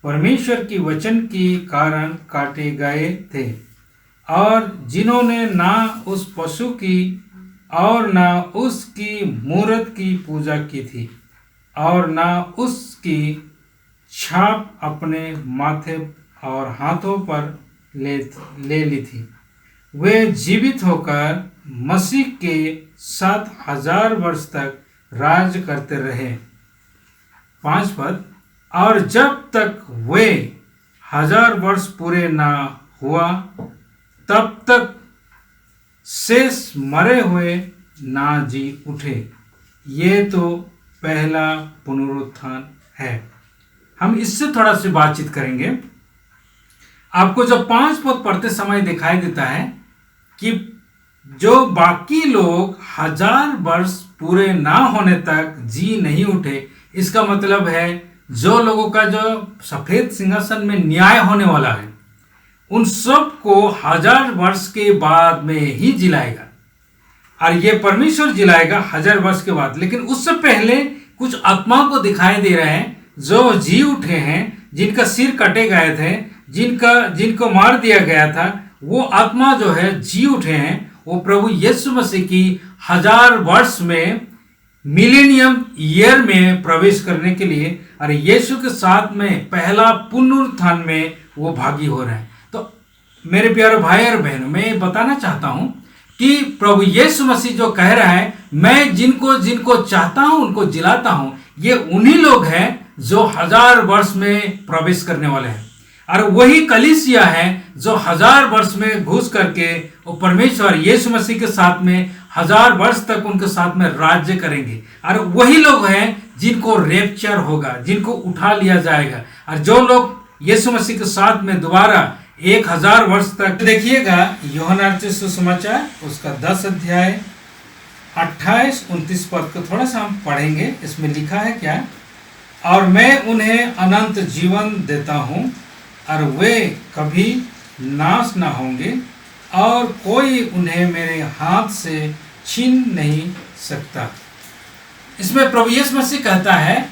परमेश्वर की वचन के कारण काटे गए थे, और जिन्होंने ना उस पशु की और ना उसकी मूरत की पूजा की थी और ना उसकी छाप अपने माथे और हाथों पर ले ली थी। वे जीवित होकर मसीह के 7000 वर्ष तक राज करते रहे। 5 पद, और जब तक वे 1000 वर्ष पूरे ना हुआ तब तक शेष मरे हुए ना जी उठे। ये तो पहला पुनरुत्थान है। हम इससे थोड़ा सी बातचीत करेंगे। आपको जब 5 पद पढ़ते समय दिखाई देता है कि जो बाकी लोग 1000 वर्ष पूरे ना होने तक जी नहीं उठे, इसका मतलब है जो लोगों का जो सफेद सिंहासन में न्याय होने वाला है उन सब को 1000 वर्ष के बाद में ही जिलाएगा, और ये परमेश्वर जिलाएगा 1000 वर्ष के बाद। लेकिन उससे पहले कुछ आत्माओं को दिखाई दे रहे हैं जो जी उठे हैं, जिनका सिर कटे गए थे, जिनको मार दिया गया था, वो आत्मा जो है जी उठे हैं। वो प्रभु यीशु मसीह की 1000 वर्ष में मिलेनियम ईयर में प्रवेश करने के लिए और यीशु के साथ में पहला पुनरुत्थान में वो भागी हो रहे हैं। तो मेरे प्यारे भाई और बहनों, मैं बताना चाहता हूं कि प्रभु यीशु मसीह जो कह रहा है, मैं जिनको चाहता हूं उनको जिलाता हूं, ये उन्हीं लोग हैं जो 1000 वर्ष में प्रवेश करने वाले हैं। और वही कलीसिया है जो 1000 वर्ष में घुस करके वो परमेश्वर यीशु मसीह के साथ में 1000 वर्ष तक उनके साथ में राज्य करेंगे। और वही लोग हैं जिनको रेप्चर होगा, जिनको उठा लिया जाएगा। और जो लोग यीशु मसीह के साथ में दोबारा 1000 वर्ष तक। देखिएगा यूहन्ना रचित सुसमाचार उसका 10 अध्याय 28-29 पद को थोड़ा सा हम पढ़ेंगे। इसमें लिखा है क्या? और मैं उन्हें अनंत जीवन देता हूँ और वे कभी नाश न होंगे और कोई उन्हें मेरे हाथ से छीन नहीं सकता। इसमें प्रभु यीशु मसीह कहता है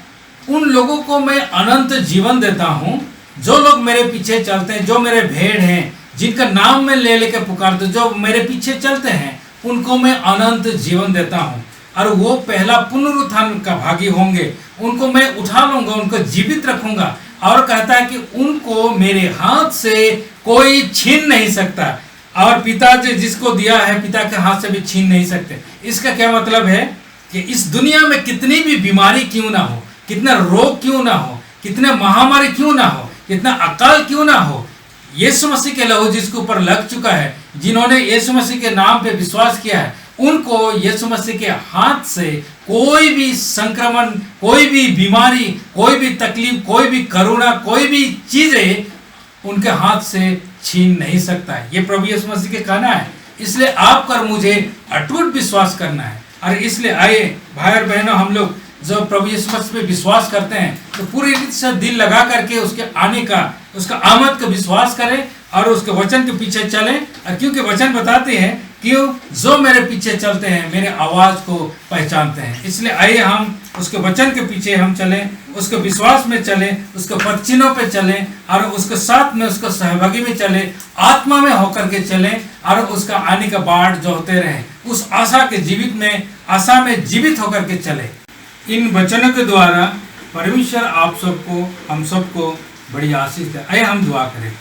उन लोगों को मैं अनंत जीवन देता हूँ जो लोग मेरे पीछे चलते हैं, जो मेरे भेड़ हैं, जिनका नाम मैं ले लेकर पुकारते, जो मेरे पीछे चलते हैं, उनको मैं अनंत जीवन देता हूँ और वो पहला पुनरुत्थान का भागी होंगे। उनको मैं उठा लूंगा, उनको जीवित रखूंगा और कहता है कि उनको मेरे हाथ से कोई छीन नहीं सकता और पिता जी जिसको दिया है पिता के हाथ से भी छीन नहीं सकते। इसका क्या मतलब है कि इस दुनिया में कितनी भी बीमारी क्यों ना हो, कितना रोग क्यों ना हो, कितने महामारी क्यों ना हो, कितना अकाल क्यों ना हो, यीशु मसीह के लहू जिसके ऊपर लग चुका है, जिन्होंने यीशु मसीह के नाम पे विश्वास किया है, उनको यीशु मसीह के हाथ से कोई भी संक्रमण, कोई भी बीमारी, कोई भी तकलीफ, कोई भी करुणा, कोई भी चीजें उनके हाथ से छीन नहीं सकता है। ये प्रभु यीशु मसीह के कहना है। इसलिए आपको और मुझे अटूट विश्वास करना है। और इसलिए आइए भाई और बहनों, हम लोग जो प्रभु यीशु मसीह पे विश्वास करते हैं तो पूरी रीति से दिल लगा करके उसके आने का, उसका आमद का विश्वास करें और उसके वचन के पीछे चलें। और क्योंकि वचन बताते हैं कि जो मेरे पीछे चलते हैं मेरे आवाज को पहचानते हैं। इसलिए आइए हम उसके वचन के पीछे हम चलें, उसके विश्वास में चलें, उसके पद चिन्हों पे चलें और उसके साथ में उसको सहभागी में चलें, आत्मा में होकर के चलें और उसका आने का बाट जो होते रहें, उस आशा के जीवित में, आशा में जीवित होकर के चले। इन वचनों के द्वारा परमेश्वर आप सबको, हम सबको बड़ी आशीष दे। आइए हम दुआ करें।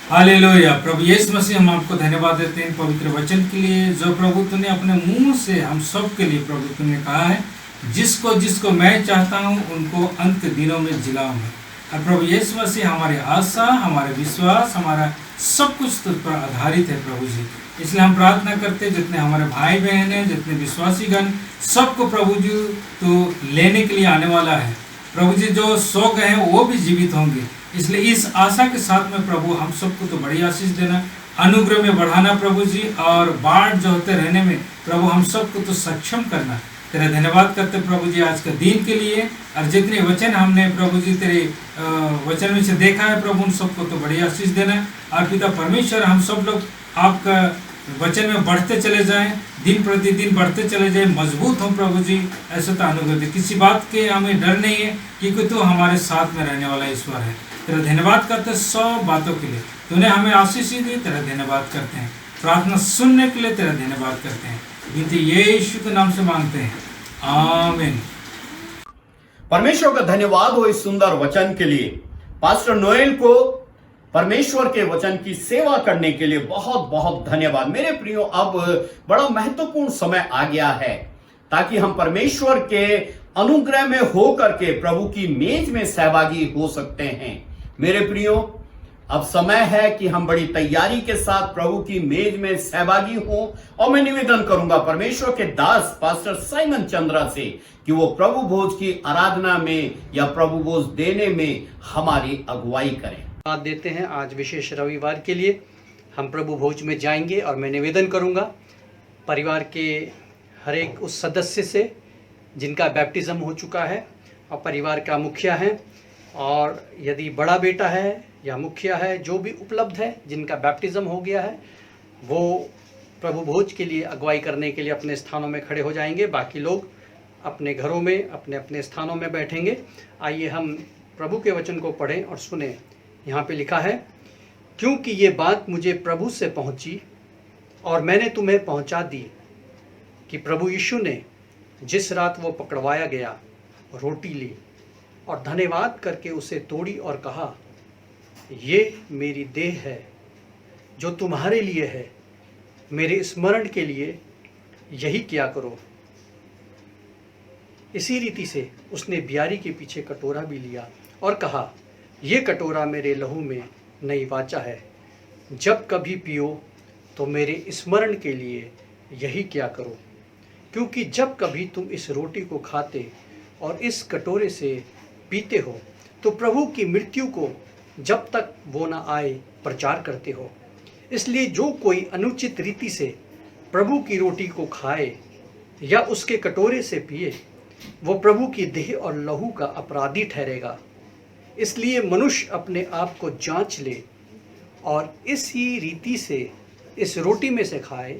हालेलुया। प्रभु यीशु मसीह, हम आपको धन्यवाद देते हैं पवित्र वचन के लिए जो प्रभु तूने अपने मुंह से हम सब के लिए प्रभु तूने कहा है, जिसको जिसको मैं चाहता हूं उनको अंत के दिनों में जिलाऊंगा। और प्रभु यीशु मसीह हमारी आशा, हमारे विश्वास, हमारा सब कुछ तुझ पर आधारित है प्रभु जी। इसलिए हम प्रार्थना करते हैं जितने हमारे भाई बहन हैं, जितने विश्वासीगण, सबको प्रभु जी तो लेने के लिए आने वाला है। प्रभु जी जो सो गए हैं वो भी जीवित होंगे। इसलिए इस आशा के साथ में प्रभु हम सबको तो बड़ी आशीष देना, अनुग्रह में बढ़ाना प्रभु जी, और बाढ़ जो होते रहने में प्रभु हम सबको तो सक्षम करना। तेरा धन्यवाद करते प्रभु जी आज के दिन के लिए, और जितने वचन हमने प्रभु जी तेरे वचन में से देखा है प्रभु उन सबको तो बड़ी आशीष देना। और पिता परमेश्वर, हम सब लोग आपका वचन में बढ़ते चले जाएं, दिन प्रतिदिन बढ़ते चले जाएं, मजबूत हों प्रभु जी, ऐसा तो अनुग्रह दे। किसी बात के हमें डर नहीं है क्योंकि तू हमारे साथ में रहने वाला ईश्वर है। तेरा धन्यवाद करते सब बातों के लिए, तूने हमें आशीष दी, तेरा धन्यवाद करते हैं। प्रार्थना सुनने के लिए तेरा धन्यवाद करते हैं, विनती यीशु के नाम से मांगते हैं, आमीन। परमेश्वर का धन्यवाद हो इस सुंदर वचन के लिए। पास्टर नोएल को परमेश्वर के वचन की सेवा करने के लिए बहुत बहुत धन्यवाद। मेरे प्रियो, अब बड़ा महत्वपूर्ण समय आ गया है ताकि हम परमेश्वर के अनुग्रह में होकर के प्रभु की मेज में सहभागी हो सकते हैं। मेरे प्रियो, अब समय है कि हम बड़ी तैयारी के साथ प्रभु की मेज में सहभागी हों। और मैं निवेदन करूंगा परमेश्वर के दास पास्टर साइमन चंद्रा से कि वो प्रभु भोज की आराधना में या प्रभु भोज देने में हमारी अगुवाई करें। बात देते हैं आज विशेष रविवार के लिए हम प्रभु भोज में जाएंगे, और मैं निवेदन करूंगा परिवार के हर एक उस सदस्य से जिनका बैप्टिज्म हो चुका है और परिवार का मुखिया है, और यदि बड़ा बेटा है या मुखिया है, जो भी उपलब्ध है जिनका बैप्टिज्म हो गया है, वो प्रभु भोज के लिए अगुवाई करने के लिए अपने स्थानों में खड़े हो जाएंगे। बाकी लोग अपने घरों में अपने अपने स्थानों में बैठेंगे। आइए हम प्रभु के वचन को पढ़ें और सुने। यहाँ पे लिखा है, क्योंकि ये बात मुझे प्रभु से पहुँची और मैंने तुम्हें पहुँचा दी कि प्रभु यीशु ने जिस रात वो पकड़वाया गया रोटी ली और धन्यवाद करके उसे तोड़ी और कहा, ये मेरी देह है जो तुम्हारे लिए है, मेरे स्मरण के लिए यही किया करो। इसी रीति से उसने ब्यारी के पीछे कटोरा भी लिया और कहा, ये कटोरा मेरे लहू में नई वाचा है, जब कभी पियो तो मेरे स्मरण के लिए यही किया करो। क्योंकि जब कभी तुम इस रोटी को खाते और इस कटोरे से पीते हो तो प्रभु की मृत्यु को जब तक वो ना आए प्रचार करते हो। इसलिए जो कोई अनुचित रीति से प्रभु की रोटी को खाए या उसके कटोरे से पिए, वो प्रभु की देह और लहू का अपराधी ठहरेगा। इसलिए मनुष्य अपने आप को जांच ले और इसी रीति से इस रोटी में से खाए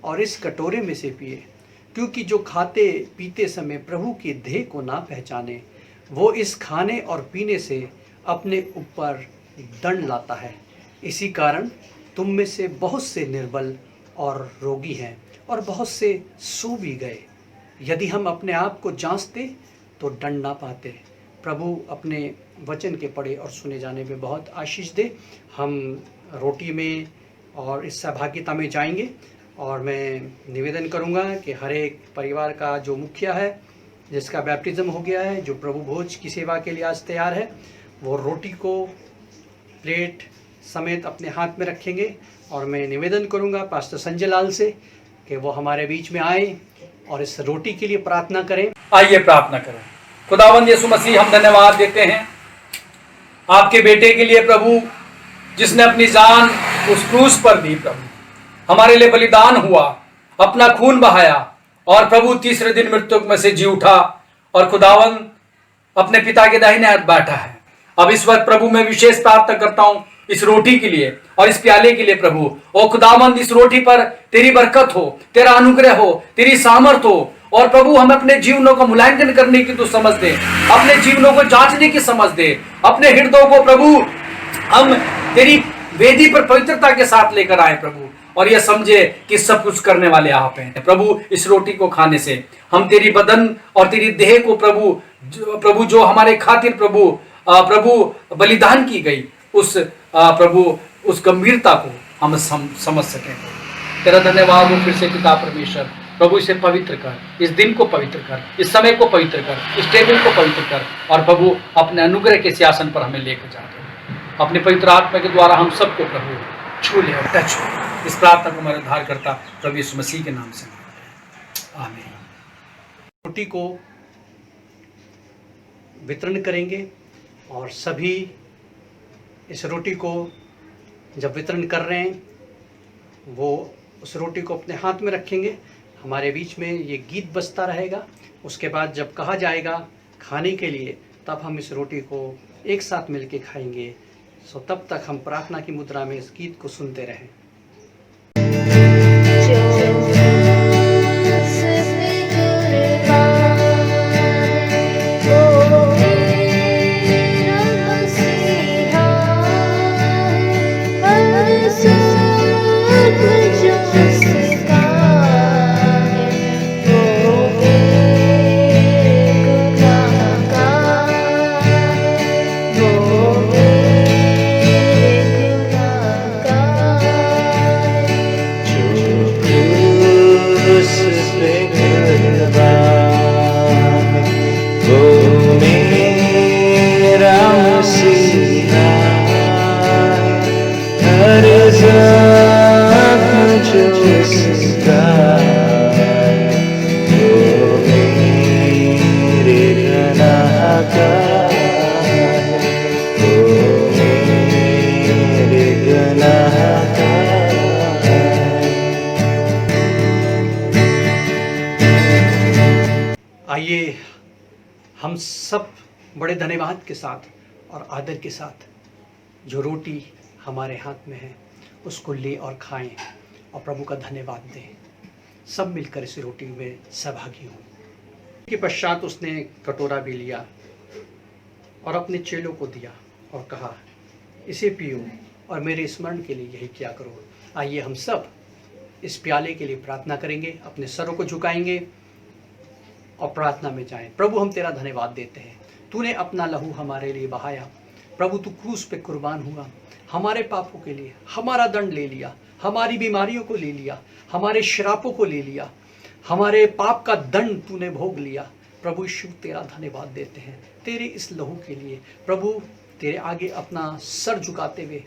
और इस कटोरे में से पिए, क्योंकि जो खाते पीते समय प्रभु की देह को ना पहचाने, वो इस खाने और पीने से अपने ऊपर दंड लाता है। इसी कारण तुम में से बहुत से निर्बल और रोगी हैं और बहुत से सो भी गए। यदि हम अपने आप को जांचते तो दंड ना पाते। प्रभु अपने वचन के पढ़े और सुने जाने में बहुत आशीष दे। हम रोटी में और इस सहभागिता में जाएंगे और मैं निवेदन करूंगा कि हर एक परिवार का जो मुखिया है, जिसका बैप्टिज्म हो गया है, जो प्रभु भोज की सेवा के लिए आज तैयार है, वो रोटी को प्लेट समेत अपने हाथ में रखेंगे। और मैं निवेदन करूंगा पास्टर संजय लाल से कि वो हमारे बीच में आए और इस रोटी के लिए प्रार्थना करें। आइए प्रार्थना करें। खुदावंद यीशु मसीह, हम धन्यवाद देते हैं आपके बेटे के लिए प्रभु, जिसने अपनी जान उस क्रूस पर दी प्रभु, हमारे लिए बलिदान हुआ, अपना खून बहाया और प्रभु तीसरे दिन मृत्यु में से जी उठा और खुदावंद अपने पिता के दाहिने हाथ बैठा है। अब इस वक्त प्रभु मैं विशेष प्रार्थना करता हूं इस रोटी के लिए और इस प्याले के लिए प्रभु। ओ खुदावंद, इस रोटी पर तेरी बरकत हो, तेरा अनुग्रह हो, तेरी सामर्थ हो और प्रभु हम अपने जीवनों को मूल्यांकन करने की तो समझ दे, अपने जीवनों को जांचने की समझ दे, अपने हृदयों को प्रभु हम तेरी वेदी पर पवित्रता के साथ लेकर आए प्रभु, और यह समझे कि सब कुछ करने वाले आप हैं प्रभु। इस रोटी को खाने से हम तेरी बदन और तेरी देह को प्रभु जो हमारे खातिर प्रभु बलिदान की गई, उस प्रभु उस गंभीरता को हम समझ सकें। तेरा धन्यवाद हो फिर से पिता परमेश्वर। प्रभु इसे पवित्र कर, इस दिन को पवित्र कर, इस समय को पवित्र कर, इस टेबल को पवित्र कर और प्रभु अपने अनुग्रह के सिंहासन पर हमें लेकर जाते हैं। अपने पवित्र आत्मा के द्वारा हम सबको प्रभु छू ले और टच हो। इस प्रार्थना को मेरा उद्धार करता प्रभु यीशु मसीह के नाम से आमीन। रोटी को वितरण करेंगे और सभी इस रोटी को जब वितरण कर रहे हैं, वो उस रोटी को अपने हाथ में रखेंगे। हमारे बीच में ये गीत बजता रहेगा। उसके बाद जब कहा जाएगा खाने के लिए, तब हम इस रोटी को एक साथ मिलके खाएंगे। सो तब तक हम प्रार्थना की मुद्रा में इस गीत को सुनते रहें। आइए हम सब बड़े धन्यवाद के साथ और आदर के साथ जो रोटी हमारे हाथ में है उसको ले और खाएं और प्रभु का धन्यवाद दें। सब मिलकर इस रोटी में सहभागी हों। के पश्चात उसने कटोरा भी लिया और अपने चेलों को दिया और कहा, इसे पियो और मेरे स्मरण के लिए यही किया करो। आइए हम सब इस प्याले के लिए प्रार्थना करेंगे, अपने सरों को झुकाएंगे और प्रार्थना में जाएं। प्रभु हम तेरा धन्यवाद देते हैं, तूने अपना लहू हमारे लिए बहाया। प्रभु तू क्रूस पे कुर्बान हुआ, हमारे पापों के लिए हमारा दंड ले लिया, हमारी बीमारियों को ले लिया, हमारे श्रापों को ले लिया, हमारे पाप का दंड तूने भोग लिया। प्रभु यीशु तेरा धन्यवाद देते हैं तेरे इस लहू के लिए। प्रभु तेरे आगे अपना सर झुकाते हुए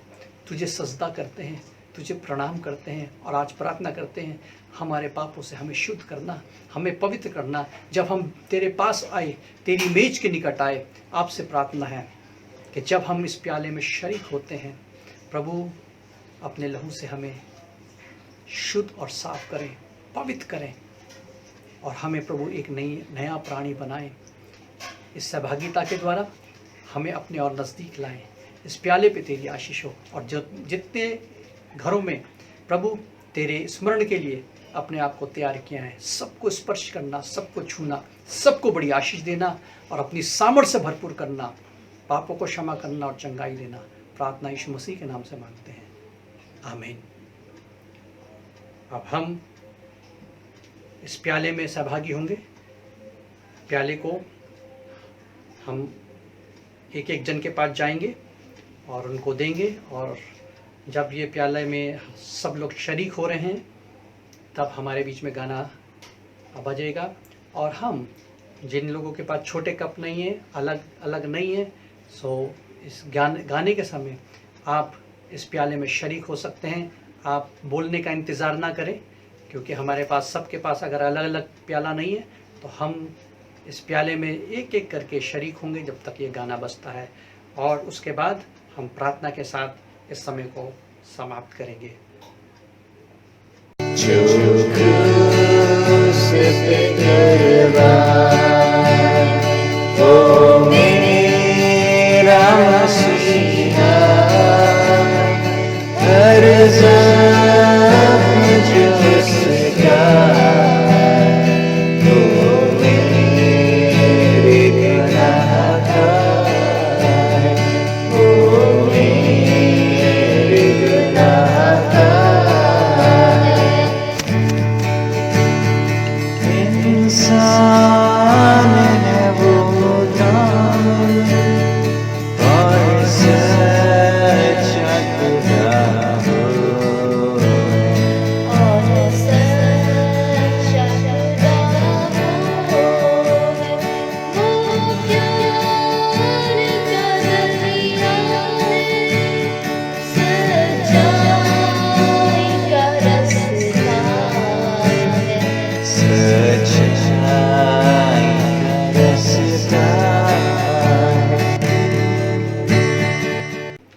तुझे सजदा करते हैं, तुझे प्रणाम करते हैं और आज प्रार्थना करते हैं हमारे पापों से हमें शुद्ध करना, हमें पवित्र करना। जब हम तेरे पास आए, तेरी मेज के निकट आए, आपसे प्रार्थना है कि जब हम इस प्याले में शरीक होते हैं, प्रभु अपने लहू से हमें शुद्ध और साफ करें, पवित्र करें और हमें प्रभु एक नया प्राणी बनाएं। इस सहभागिता के द्वारा हमें अपने और नज़दीक लाएं। इस प्याले पे तेरी आशीष हो और जो जितने घरों में प्रभु तेरे स्मरण के लिए अपने आप को तैयार किया है, सबको स्पर्श करना, सबको छूना, सबको बड़ी आशीष देना और अपनी सामर्थ्य से भरपूर करना, पापों को क्षमा करना और चंगाई देना। प्रार्थना यीशु मसीह के नाम से मांगते हैं, आमीन। अब हम इस प्याले में सहभागी होंगे। प्याले को हम एक एक जन के पास जाएंगे और उनको देंगे और जब ये प्याले में सब लोग शरीक हो रहे हैं तब हमारे बीच में गाना बजेगा और हम जिन लोगों के पास छोटे कप नहीं है, अलग अलग नहीं है, सो इस गाने के समय आप इस प्याले में शरीक हो सकते हैं। आप बोलने का इंतज़ार ना करें क्योंकि हमारे पास सबके पास अगर अलग अलग प्याला नहीं है तो हम इस प्याले में एक एक करके शरीक होंगे जब तक ये गाना बजता है और उसके बाद हम प्रार्थना के साथ इस समय को समाप्त करेंगे।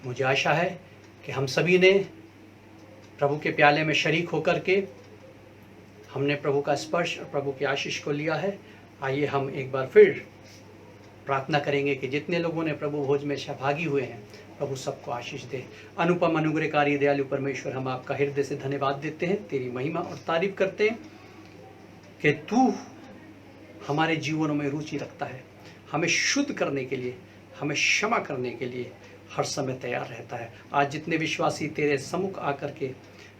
मुझे आशा है कि हम सभी ने प्रभु के प्याले में शरीक होकर के हमने प्रभु का स्पर्श और प्रभु की आशीष को लिया है। आइए हम एक बार फिर प्रार्थना करेंगे कि जितने लोगों ने प्रभु भोज में सहभागी हुए हैं प्रभु सबको आशीष दे। अनुपम अनुग्रहकारी दयालु परमेश्वर, हम आपका हृदय से धन्यवाद देते हैं, तेरी महिमा और तारीफ करते हैं कि तू हमारे जीवनों में रुचि रखता है, हमें शुद्ध करने के लिए, हमें क्षमा करने के लिए हर समय तैयार रहता है। आज जितने विश्वासी तेरे सम्मुख आकर के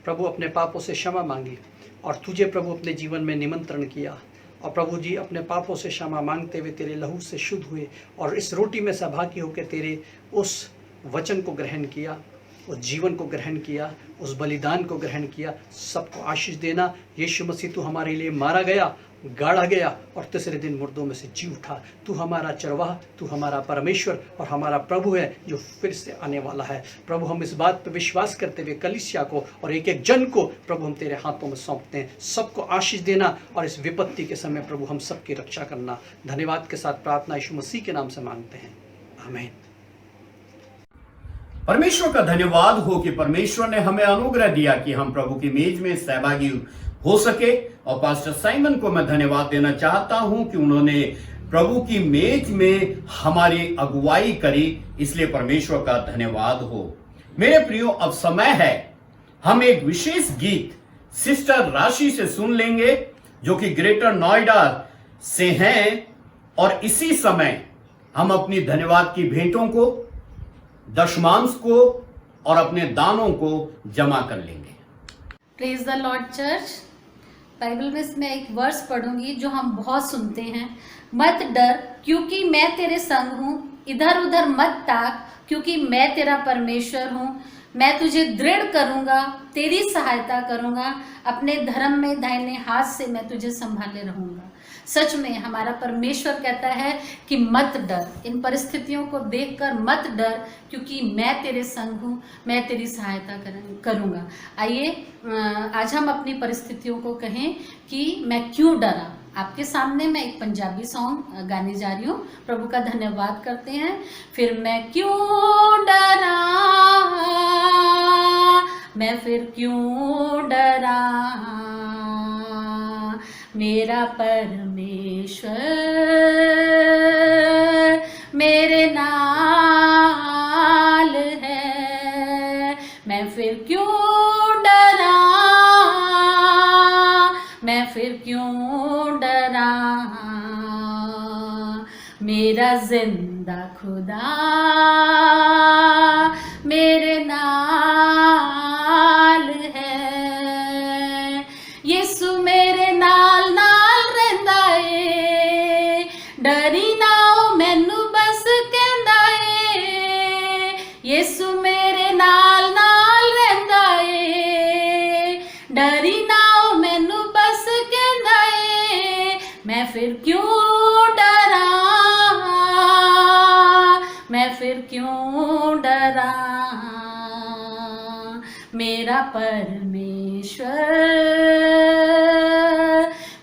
प्रभु अपने पापों से क्षमा मांगी और तुझे प्रभु अपने जीवन में निमंत्रण किया और प्रभु जी अपने पापों से क्षमा मांगते हुए तेरे लहू से शुद्ध हुए और इस रोटी में सहभागी होकर तेरे उस वचन को ग्रहण किया, उस जीवन को ग्रहण किया, उस बलिदान को ग्रहण किया, सबको आशीष देना। यीशु मसीह तू हमारे लिए मारा गया, गाड़ा गया और तीसरे दिन मुर्दों में से जी उठा। तू हमारा चरवाह, तू हमारा परमेश्वर और हमारा प्रभु है जो फिर से आने वाला है। प्रभु हम इस बात पर विश्वास करते हुए कलीसिया को और एक एक जन को प्रभु हम तेरे हाथों में सौंपते हैं। सबको आशीष देना और इस विपत्ति के समय प्रभु हम सबकी रक्षा करना। धन्यवाद के साथ प्रार्थना यीशु मसीह के नाम से मांगते हैं, आमीन। परमेश्वर का धन्यवाद हो कि परमेश्वर ने हमें अनुग्रह दिया कि हम प्रभु की मेज में सहभागी हो सके। और पास्टर साइमन को मैं धन्यवाद देना चाहता हूं कि उन्होंने प्रभु की मेज में हमारी अगुवाई करी, इसलिए परमेश्वर का धन्यवाद हो। मेरे प्रियो, अब समय है हम एक विशेष गीत सिस्टर राशि से सुन लेंगे जो कि ग्रेटर नोएडा से हैं और इसी समय हम अपनी धन्यवाद की भेंटों को, दशमांश को और अपने दानों को जमा कर लेंगे। Praise the Lord church. Bible में मैं एक वर्स पढ़ूंगी जो हम बहुत सुनते हैं। मत डर क्योंकि मैं तेरे संग हूँ, इधर उधर मत ताक क्योंकि मैं तेरा परमेश्वर हूँ। मैं तुझे दृढ़ करूँगा, तेरी सहायता करूँगा, अपने धर्म में दाहिने हाथ से मैं तुझे संभाले रहूँगा। सच में हमारा परमेश्वर कहता है कि मत डर, इन परिस्थितियों को देखकर मत डर क्योंकि मैं तेरे संग हूँ, मैं तेरी सहायता करूँगा। आइए आज हम अपनी परिस्थितियों को कहें कि मैं क्यों डरा। आपके सामने मैं एक पंजाबी सॉन्ग गाने जा रही हूँ। प्रभु का धन्यवाद करते हैं। फिर मैं क्यों डरा, मैं फिर क्यों डरा, मेरा परमेश्वर मेरे नाल है। मैं फिर क्यों डरा, मैं फिर क्यों डरा, मेरा जिंदा खुदा मेरे नाल है। यीशु मेरे नाल नाल रहिंदा ए, डरी ना ओ मैनू बस कहंदा ए। यीशु मेरे नाल नाल रहिंदा ए, डरी ना ओ मैनू बस कहंदा ए। मैं फिर क्यों डरा, मैं फिर क्यों डरा, मेरा परमेश्वर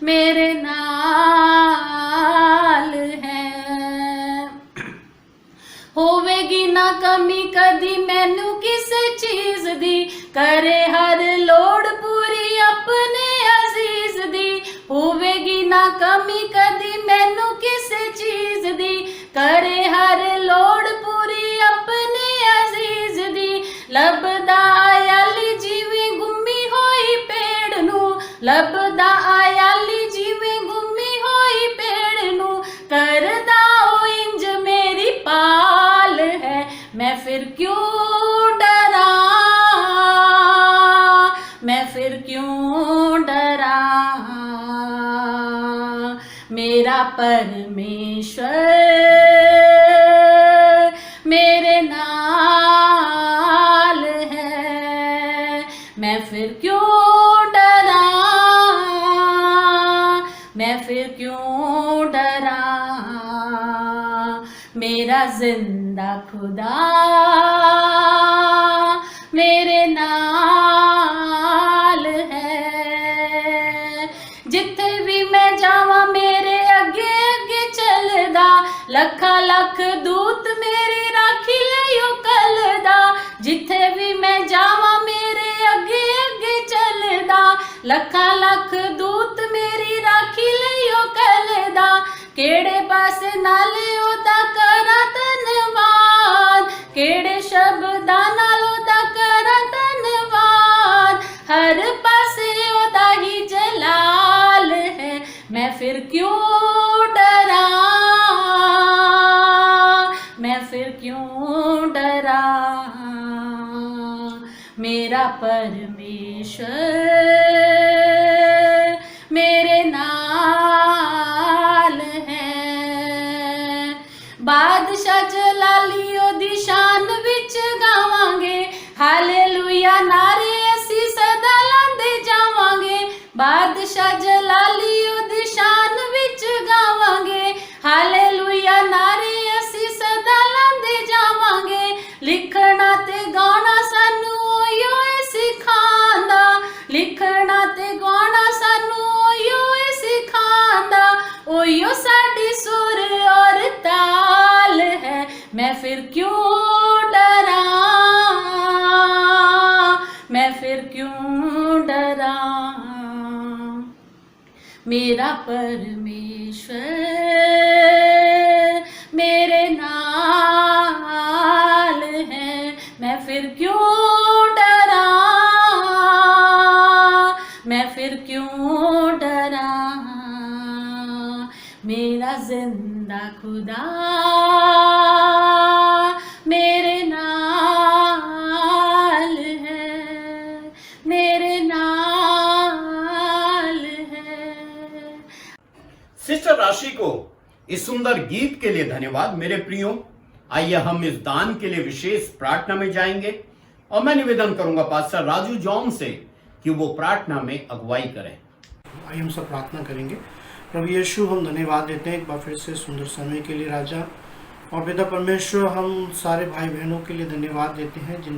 मेरे नाल है। होवेगी ना कमी कदी मैनू किसे चीज दी, करे हर लोड़ पूरी अपने अजीज दी। होवेगी ना कमी कदी मैनू किसे चीज दी, करे हर लोड़ पूरी अपने अजीज दी। लभदा आयाली जिवें गुम्मी होई पेड़ नू, लभदा आयाली जिवें गुम्मी होई पेड़ नू, करदा ओ इंज मेरी पाल है। मैं फिर क्यों डरा, मैं फिर क्यों डरा, मेरा परमेश्वर मेरे नाल है। मैं फिर क्यों डरा, मैं फिर क्यों डरा, मेरा जिंदा खुदा मेरे नाल है। जिथे भी मैं जावा मेरे अगे अगे चलदा, लखा लख दूत मेरी राखी लियो कलदा। जिथे भी मैं जावा मेरे अगे अगे चलदा, लखा लख दूत मेरी राखी लियो कलदा। केड़े पासे नाले ओदा करा धन्नवाद, केड़े शब्दा नाल ओदा करा धन्नवाद, हर पासे ओदा ही जलाल है। मैं फिर क्यों डरा, मैं फिर क्यों डरा, मेरा परमेश्वर मेरे नाल है। बादशाह जलालियो दी शान विच गावांगे, हालेलुया नारे असी सदा लांदे जावांगे। बादशाह जलालियो दी शान विच गावांगे, हालेलुया नारे असी सदा लांदे जावांगे। लिखना ते गाना सानू ओयो सिखांदा, लिखना ते गाना सानू ओयो सिखांदा, ओयो साडी सुर और ताल है। मैं फिर क्यों डरा, मैं फिर क्यों डरा, मेरा परमेश्वर मेरे नाल है। मैं फिर क्यों डरा, मैं फिर क्यों डरा, मेरा जिंदा खुदा मेरे नाल है, मेरे नाल है। सिस्टर राशि को इस सुंदर गीत के लिए धन्यवाद। मेरे प्रियो, आइए हम इस दान के लिए विशेष प्रार्थना में जाएंगे और मैं निवेदन करूंगा पास्टर राजू जॉन से कि वो प्रार्थना में अगुवाई करें। आइए हम सब प्रार्थना करेंगे। प्रभु यीशु, हम धन्यवाद देते हैं एक बार फिर से सुंदर समय के लिए राजा। और पिता परमेश्वर, हम सारे भाई बहनों के लिए धन्यवाद देते हैं जिन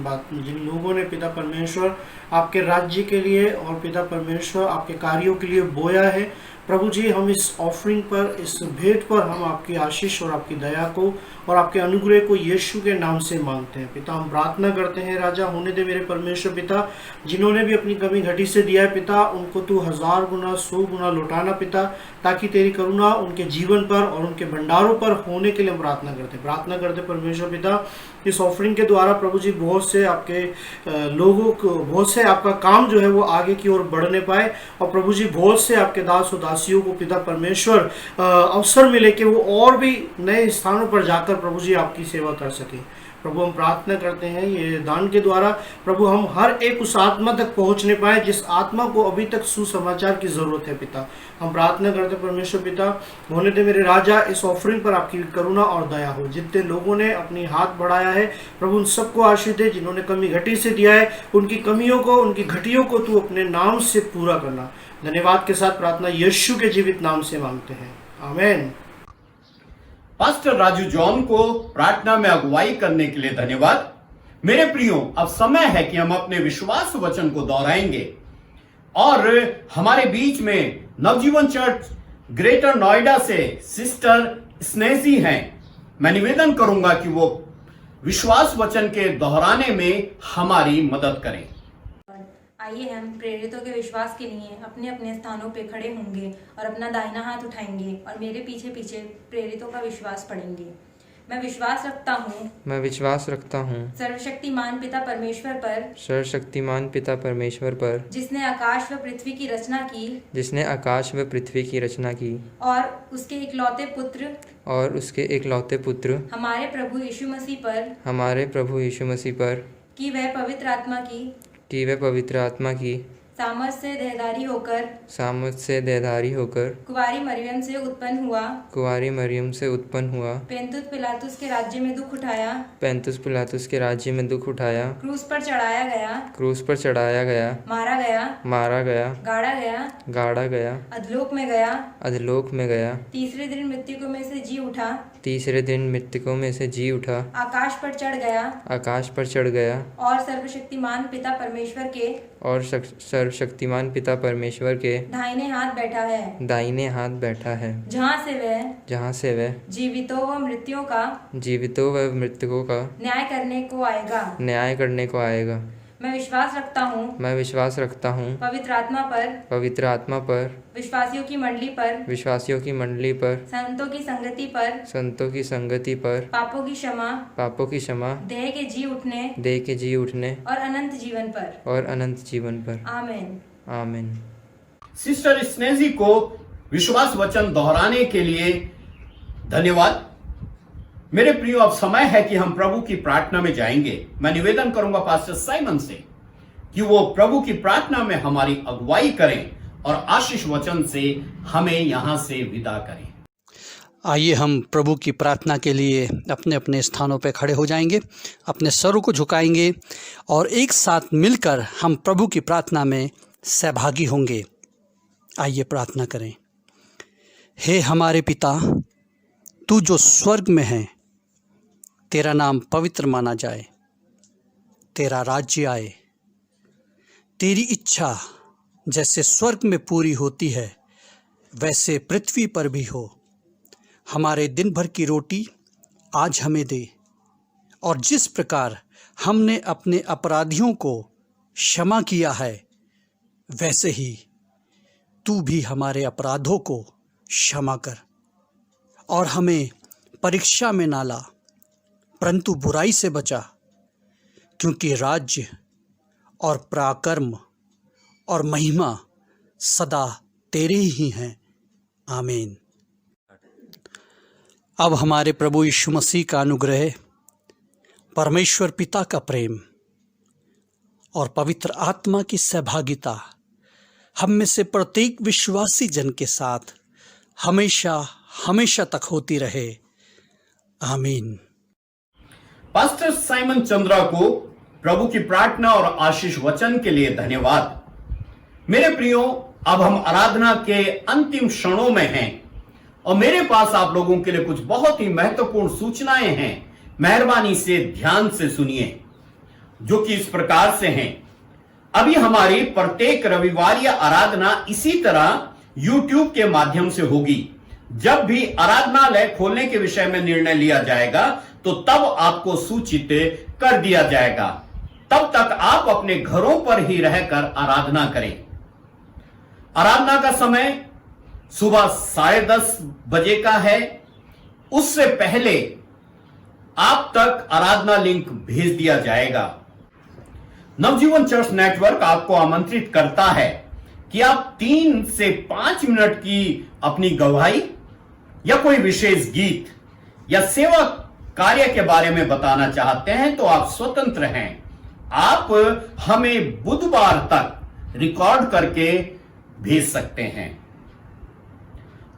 लोगों ने पिता परमेश्वर आपके राज्य के लिए और पिता परमेश्वर आपके कार्यों के लिए बोया है। प्रभु जी हम इस ऑफरिंग पर, इस भेंट पर हम आपकी आशीष और आपकी दया को और आपके अनुग्रह को यीशु के नाम से मांगते हैं। पिता हम प्रार्थना करते हैं, राजा होने दे मेरे परमेश्वर पिता, जिन्होंने भी अपनी कमी घटी से दिया है पिता, उनको तू 1000 गुना 100 गुना लौटाना पिता, ताकि तेरी करुणा उनके जीवन पर और उनके भंडारों पर होने के लिए हम प्रार्थना करते परमेश्वर पिता। इस ऑफरिंग के द्वारा प्रभु जी बहुत से आपके लोगों को, बहुत से आपका काम जो है वो आगे की ओर बढ़ने पाए, और प्रभु जी बहुत से आपके दास और दासियों को पिता परमेश्वर अवसर मिले कि वो और भी नए स्थानों पर जाकर प्रभु जी आपकी सेवा कर सके। प्रभु हम प्रार्थना करते हैं ये दान के द्वारा प्रभु हम हर एक उस आत्मा तक पहुंचने पाए जिस आत्मा को अभी तक सुसमाचार की जरूरत है पिता। हम प्रार्थना करते हैं परमेश्वर पिता, होने दे मेरे राजा इस ऑफरिंग पर आपकी करुणा और दया हो। जितने लोगों ने अपनी हाथ बढ़ाया है प्रभु उन सबको आशीष दे, जिन्होंने कमी घटी से दिया है उनकी कमियों को, उनकी घटियों को तू अपने नाम से पूरा करना। धन्यवाद के साथ प्रार्थना यीशु के जीवित नाम से मांगते हैं, आमीन। पास्टर राजू जॉन को प्रार्थना में अगुवाई करने के लिए धन्यवाद। मेरे प्रियो, अब समय है कि हम अपने विश्वास वचन को दोहराएंगे और हमारे बीच में नवजीवन चर्च ग्रेटर नोएडा से सिस्टर स्नेजी हैं। मैं निवेदन करूंगा कि वो विश्वास वचन के दोहराने में हमारी मदद करें। आइए हम प्रेरितों के विश्वास के लिए अपने अपने स्थानों पे खड़े होंगे और अपना दाहिना हाथ उठाएंगे और मेरे पीछे पीछे प्रेरितों का विश्वास पढ़ेंगे। मैं विश्वास रखता हूँ सर्वशक्तिमान पिता परमेश्वर पर जिसने आकाश व पृथ्वी की रचना की और उसके इकलौते पुत्र हमारे प्रभु यीशु मसीह पर कि वह पवित्र आत्मा की सामर्थ से देहधारी होकर कुंवारी मरियम से उत्पन्न हुआ पेंतुस पिलातुस के राज्य में दुख उठाया क्रूस पर चढ़ाया गया मारा गया गाड़ा गया अधलोक में गया तीसरे दिन मृतकों में से जी उठा आकाश पर चढ़ गया और सर्वशक्तिमान पिता परमेश्वर के दाहिने हाथ बैठा है जहाँ से वह जीवितों व मृतकों का न्याय करने को आएगा। मैं विश्वास रखता हूँ पवित्र आत्मा पर विश्वासियों की मंडली पर संतों की संगति पर पापों की क्षमा देह के जी उठने और अनंत जीवन पर आमीन। सिस्टर स्नेजी को विश्वास वचन दोहराने के लिए धन्यवाद। मेरे प्रियो, अब समय है कि हम प्रभु की प्रार्थना में जाएंगे। मैं निवेदन करूंगा पास्टर साइमन से कि वो प्रभु की प्रार्थना में हमारी अगुवाई करें और आशीष वचन से हमें यहां से विदा करें। आइए हम प्रभु की प्रार्थना के लिए अपने अपने स्थानों पर खड़े हो जाएंगे, अपने सरों को झुकाएंगे और एक साथ मिलकर हम प्रभु की प्रार्थना में सहभागी होंगे। आइए प्रार्थना करें। हे हमारे पिता, तू जो स्वर्ग में है, तेरा नाम पवित्र माना जाए, तेरा राज्य आए, तेरी इच्छा जैसे स्वर्ग में पूरी होती है वैसे पृथ्वी पर भी हो। हमारे दिन भर की रोटी आज हमें दे, और जिस प्रकार हमने अपने अपराधियों को क्षमा किया है वैसे ही तू भी हमारे अपराधों को क्षमा कर, और हमें परीक्षा में ना ला परंतु बुराई से बचा, क्योंकि राज्य और पराक्रम और महिमा सदा तेरे ही हैं, आमीन। अब हमारे प्रभु यीशु मसीह का अनुग्रह, परमेश्वर पिता का प्रेम और पवित्र आत्मा की सहभागिता हम में से प्रत्येक विश्वासी जन के साथ हमेशा तक होती रहे, आमीन। पास्टर साइमन चंद्रा को प्रभु की प्रार्थना और आशीष वचन के लिए धन्यवाद। मेरे प्रियो, अब हम आराधना के अंतिम क्षणों में हैं और मेरे पास आप लोगों के लिए कुछ बहुत ही महत्वपूर्ण सूचनाएं हैं। मेहरबानी से ध्यान से सुनिए, जो कि इस प्रकार से हैं। अभी हमारी प्रत्येक रविवार या आराधना इसी तरह YouTube के माध्यम से होगी। जब भी आराधनालय खोलने के विषय में निर्णय लिया जाएगा तो तब आपको सूचित कर दिया जाएगा। तब तक आप अपने घरों पर ही रहकर आराधना करें। आराधना का समय सुबह 10:30 बजे का है। उससे पहले आप तक आराधना लिंक भेज दिया जाएगा। नवजीवन चर्च नेटवर्क आपको आमंत्रित करता है कि आप 3 से 5 मिनट की अपनी गवाही या कोई विशेष गीत या सेवा कार्य के बारे में बताना चाहते हैं तो आप स्वतंत्र हैं। आप हमें बुधवार तक रिकॉर्ड करके भेज सकते हैं।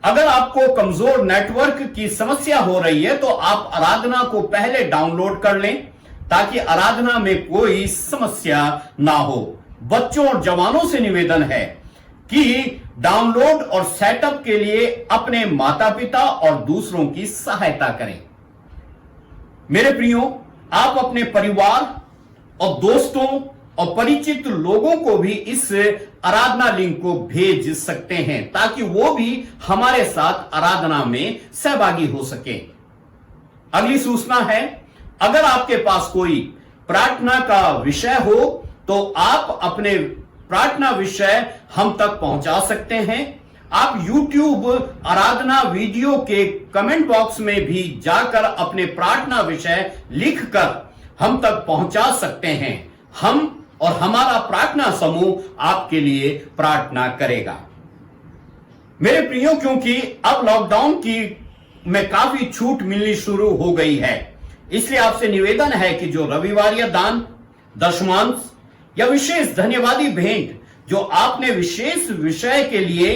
अगर आपको कमजोर नेटवर्क की समस्या हो रही है तो आप आराधना को पहले डाउनलोड कर लें ताकि आराधना में कोई समस्या ना हो। बच्चों और जवानों से निवेदन है कि डाउनलोड और सेटअप के लिए अपने माता पिता और दूसरों की सहायता करें। मेरे प्रियो, आप अपने परिवार और दोस्तों और परिचित लोगों को भी इस आराधना लिंक को भेज सकते हैं ताकि वो भी हमारे साथ आराधना में सहभागी हो सके। अगली सूचना है, अगर आपके पास कोई प्रार्थना का विषय हो तो आप अपने प्रार्थना विषय हम तक पहुंचा सकते हैं। आप YouTube आराधना वीडियो के कमेंट बॉक्स में भी जाकर अपने प्रार्थना विषय लिखकर हम तक पहुंचा सकते हैं। हम और हमारा प्रार्थना समूह आपके लिए प्रार्थना करेगा। मेरे प्रियो, क्योंकि अब लॉकडाउन की में काफी छूट मिलनी शुरू हो गई है, इसलिए आपसे निवेदन है कि जो रविवार या दान, दशमांश या विशेष धन्यवादी भेंट जो आपने विशेष विषय के लिए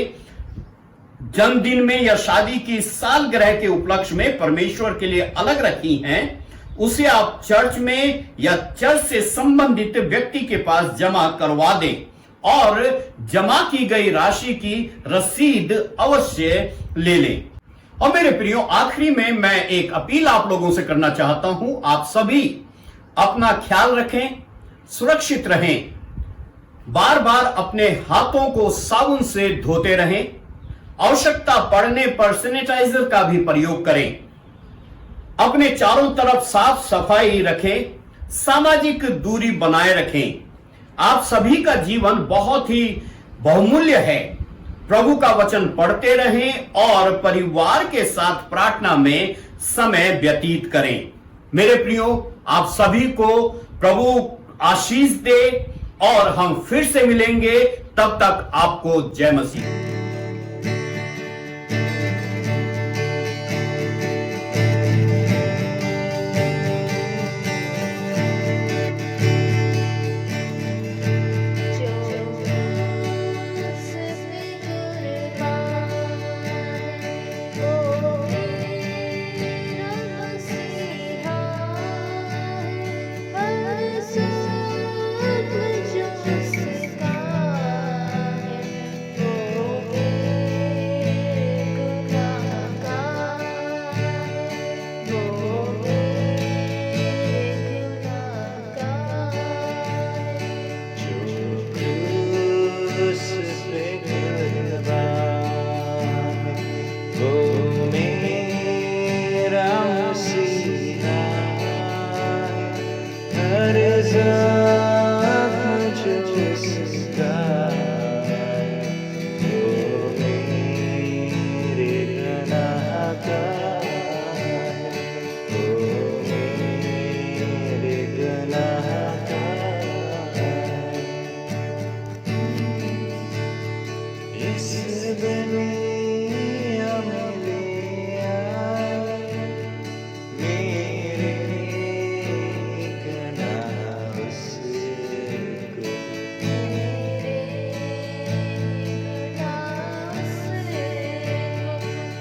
जन्मदिन में या शादी की सालगिरह के उपलक्ष्य में परमेश्वर के लिए अलग रखी हैं, उसे आप चर्च में या चर्च से संबंधित व्यक्ति के पास जमा करवा दें और जमा की गई राशि की रसीद अवश्य ले लें। और मेरे प्रियो, आखिरी में मैं एक अपील आप लोगों से करना चाहता हूं। आप सभी अपना ख्याल रखें, सुरक्षित रहें, बार बार अपने हाथों को साबुन से धोते रहें, आवश्यकता पड़ने पर सैनिटाइजर का भी प्रयोग करें, अपने चारों तरफ साफ सफाई रखें, सामाजिक दूरी बनाए रखें। आप सभी का जीवन बहुत ही बहुमूल्य है। प्रभु का वचन पढ़ते रहें और परिवार के साथ प्रार्थना में समय व्यतीत करें। मेरे प्रियो, आप सभी को प्रभु आशीष दे और हम फिर से मिलेंगे। तब तक आपको जय मसीह।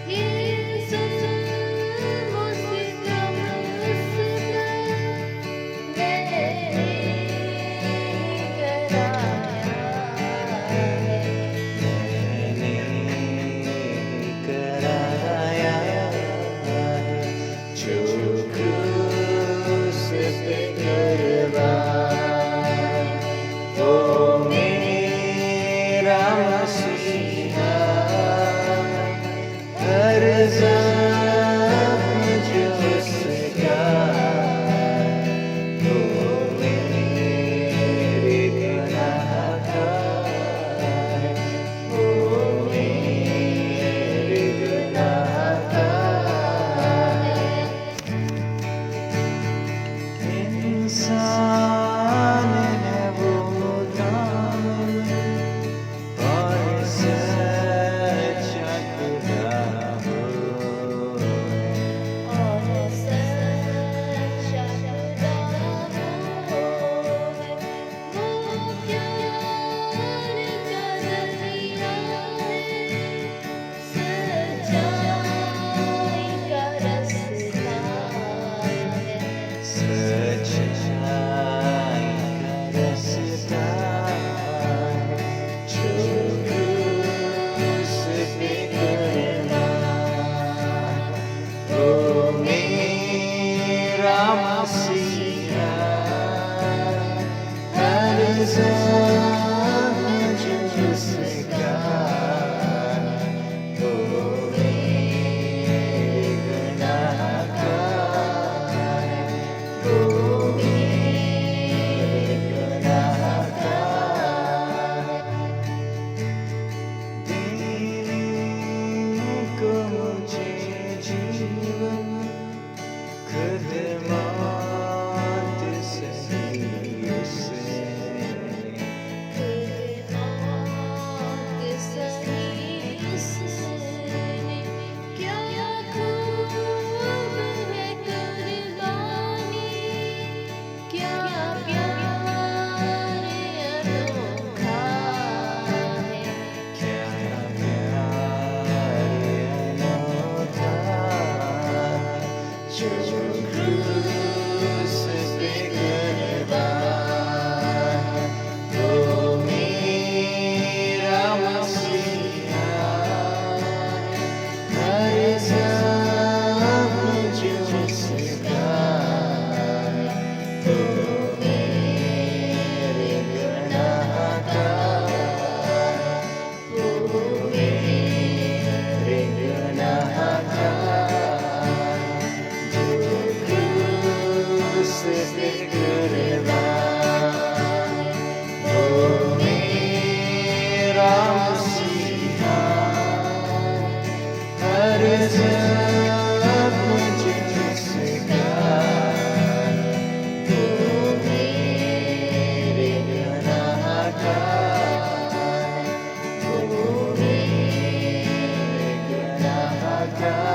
Jesus सब कुछ जिसका तू मेरे गुनाह का तू मेरे गुनाह का